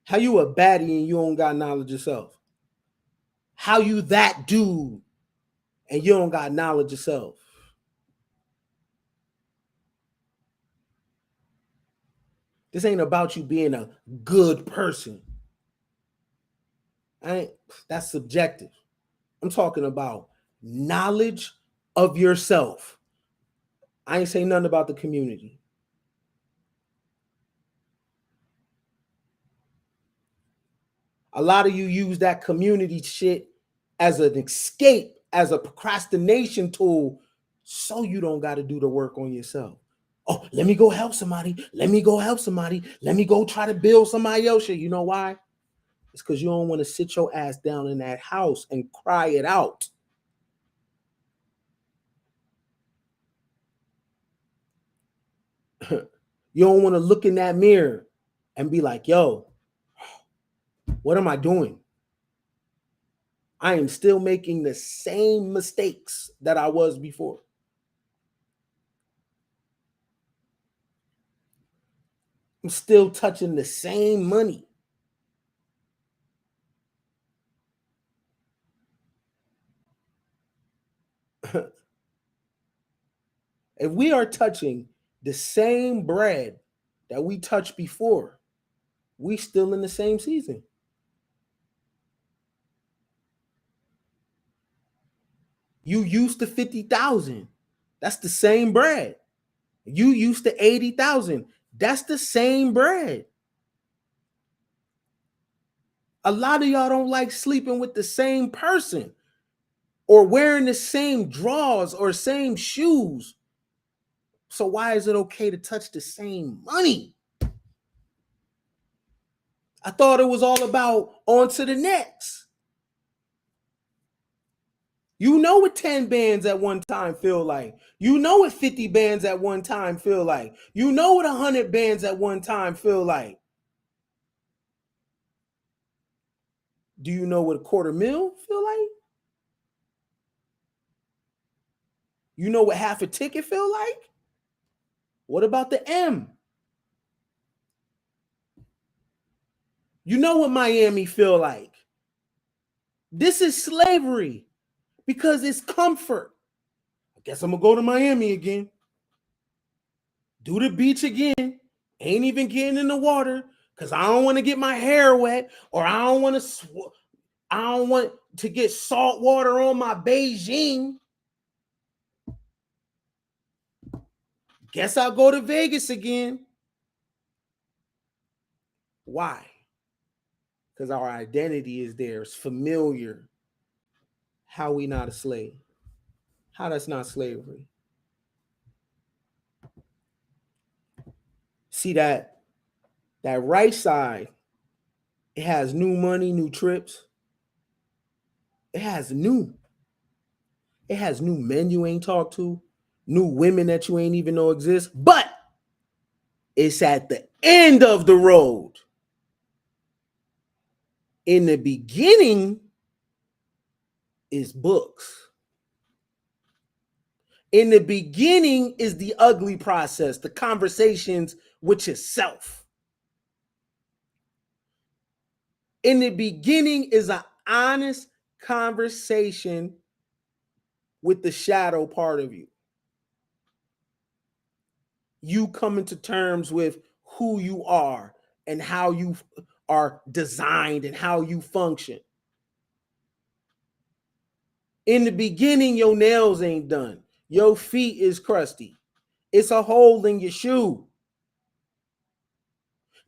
Speaker 2: How you a baddie and you don't got knowledge of self? How you that dude and you don't got knowledge of self? This ain't about you being a good person. That's subjective. I'm talking about knowledge of yourself. I ain't saying nothing about the community. A lot of you use that community shit as an escape, as a procrastination tool, so you don't got to do the work on yourself. Oh, let me go help somebody. Let me go help somebody. Let me go try to build somebody else shit. You know why? It's because you don't want to sit your ass down in that house and cry it out. You don't want to look in that mirror and be like, yo, what am I doing? I am still making the same mistakes that I was before. I'm still touching the same money. If we are touching the same bread that we touched before, we still in the same season. You used to 50,000. That's the same bread. You used to 80,000. That's the same bread. A lot of y'all don't like sleeping with the same person or wearing the same drawers or same shoes. So why is it okay to touch the same money? I thought it was all about on to the next. You know what 10 bands at one time feel like. You know what 50 bands at one time feel like. You know what 100 bands at one time feel like. Do you know what $250,000 feel like? You know what half a ticket feel like? What about the M? You know what Miami feel like? This is slavery because it's comfort. I guess I'm going to go to Miami again. Do the beach again. Ain't even getting in the water because I don't want to get my hair wet or I don't want to get salt water on my Beijing. Guess I'll go to Vegas again. Why? Because our identity is there. It's familiar. How we not a slave? How that's not slavery? See that right side, it has new money, new trips. It has new men you ain't talked to, new women that you ain't even know exist, but it's at the end of the road. In the beginning is books. In the beginning is the ugly process, the conversations with yourself. In the beginning is an honest conversation with the shadow part of you. You coming to terms with who you are and how you are designed and how you function. In the beginning, your nails ain't done. Your feet is crusty. It's a hole in your shoe.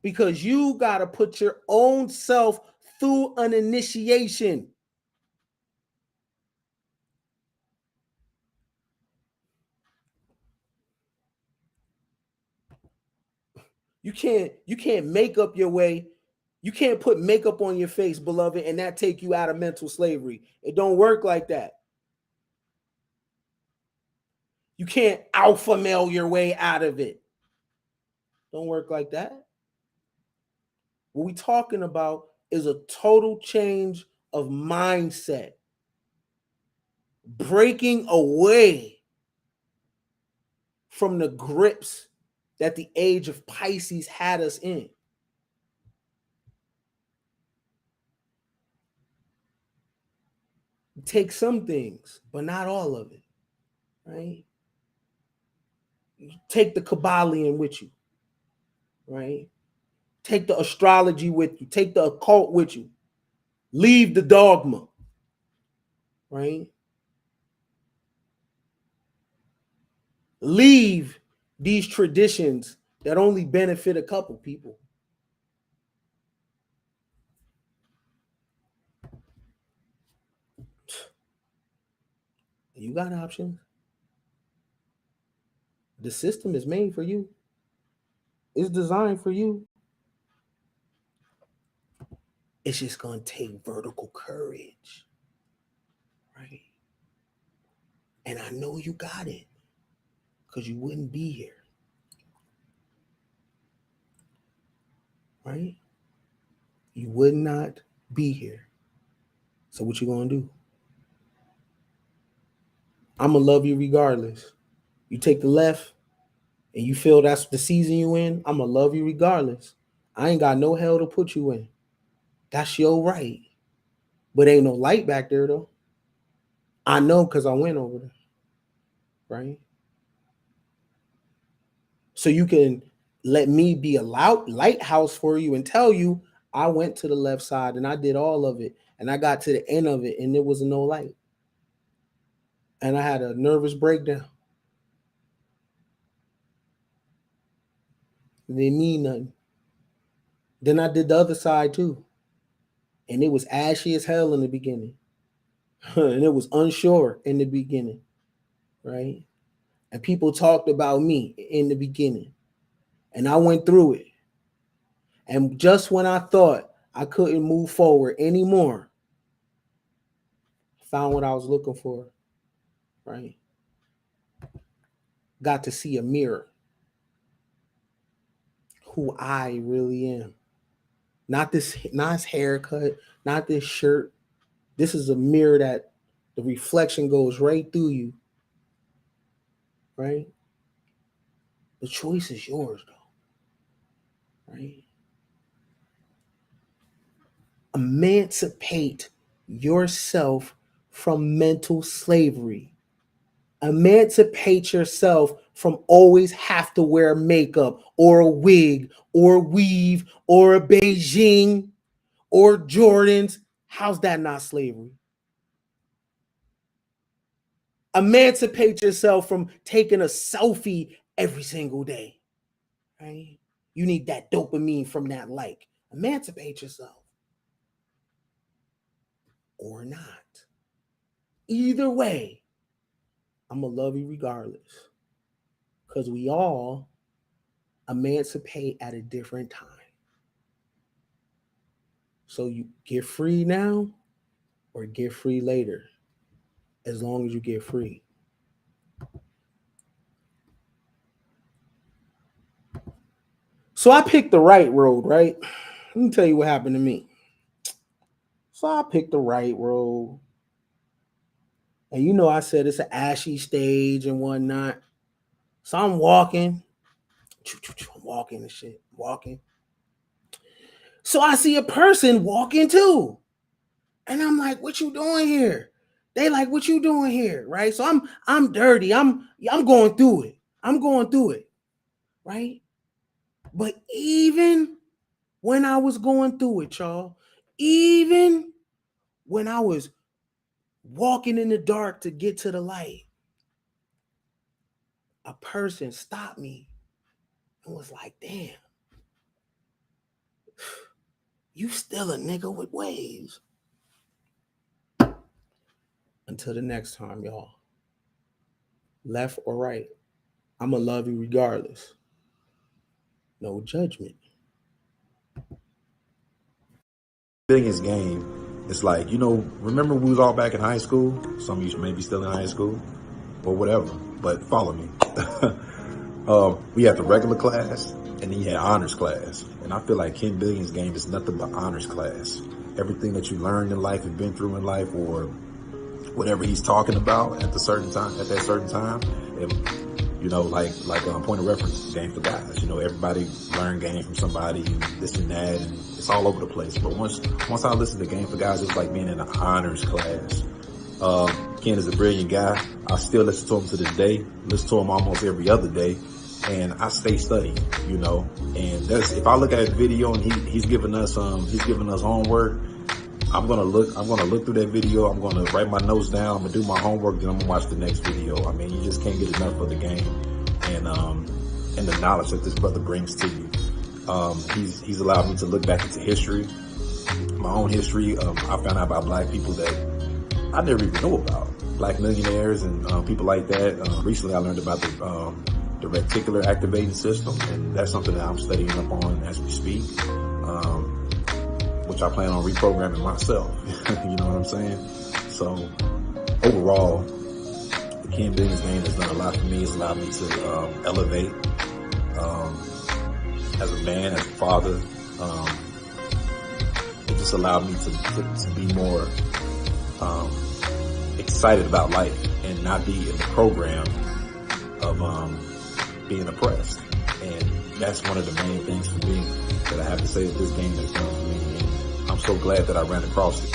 Speaker 2: Because you got to put your own self through an initiation. You can't make up your way. You can't put makeup on your face, beloved, and that take you out of mental slavery. It don't work like that. You can't alpha male your way out of it. Don't work like that. What we talking about is a total change of mindset. Breaking away from the grips that the age of Pisces had us in. Take some things, but not all of it, right? Take the Kabbalion with you, right? Take the astrology with you. Take the occult with you. Leave the dogma, right? Leave these traditions that only benefit a couple people. You got options. The system is made for you. It's designed for you. It's just going to take vertical courage, right? And I know you got it because you wouldn't be here, right? You would not be here. So what you going to do? I'm going to love you regardless. You take the left and you feel that's the season you in, I'm going to love you regardless. I ain't got no hell to put you in. That's your right. But ain't no light back there, though. I know because I went over there, right? So you can let me be a lighthouse for you and tell you I went to the left side and I did all of it. And I got to the end of it and there was no light. And I had a nervous breakdown. It didn't mean nothing. Then I did the other side too. And it was ashy as hell in the beginning. And it was unsure in the beginning, right? And people talked about me in the beginning. And I went through it. And just when I thought I couldn't move forward anymore, I found what I was looking for, right? Got to see a mirror. Who I really am. Not this nice haircut, not this shirt. This is a mirror that the reflection goes right through you, right? The choice is yours, though, right? Emancipate yourself from mental slavery. Emancipate yourself from always have to wear makeup or a wig or weave or a Beijing or Jordans. How's that not slavery? Emancipate yourself from taking a selfie every single day, right? You need that dopamine from that like. Emancipate yourself. Or not. Either way, I'm going to love you regardless. Because we all emancipate at a different time. So you get free now or get free later. As long as you get free. So I picked the right road, right? Let me tell you what happened to me. So I picked the right road. And you know I said it's an ashy stage and whatnot. So I'm walking. I'm walking and shit. Walking. So I see a person walking too. And I'm like, what you doing here? They like, what you doing here? Right? So I'm dirty. I'm going through it. I'm going through it. Right? But even when I was going through it, y'all, even when I was walking in the dark to get to the light, a person stopped me and was like, damn, you still a nigga with waves. Until the next time, y'all. Left or right, I'ma love you regardless. No judgment.
Speaker 3: Biggest game, it's like, remember we was all back in high school? Some of you may be still in high school or whatever, but follow me. We had the regular class and then you had honors class. And I feel like Ken Billion's game is nothing but honors class. Everything that you learned in life and been through in life, or whatever he's talking about at that certain time. And, like point of reference, game for guys. Everybody learn game from somebody and this and that, and it's all over the place. But once I listened to Game for Guys, it was like being in an honors class. Ken is a brilliant guy. I still listen to him to this day. Listen to him almost every other day, and I stay studying. And if I look at his video and he's giving us homework, I'm gonna look through that video. I'm gonna write my notes down. I'm gonna do my homework. Then I'm gonna watch the next video. I mean, you just can't get enough of the game and the knowledge that this brother brings to you. He's allowed me to look back into history, my own history. I found out about black people that I never even knew about, black millionaires and people like that. Recently, I learned about the reticular activating system, and that's something that I'm studying up on as we speak. Which I plan on reprogramming myself. You know what I'm saying? So overall, the Ken Billion's game has done a lot for me. It's allowed me to elevate as a man, as a father. It just allowed me to be more excited about life and not be in the program of being oppressed. And that's one of the main things for me that I have to say that this game has done for me. And I'm so glad that I ran across it.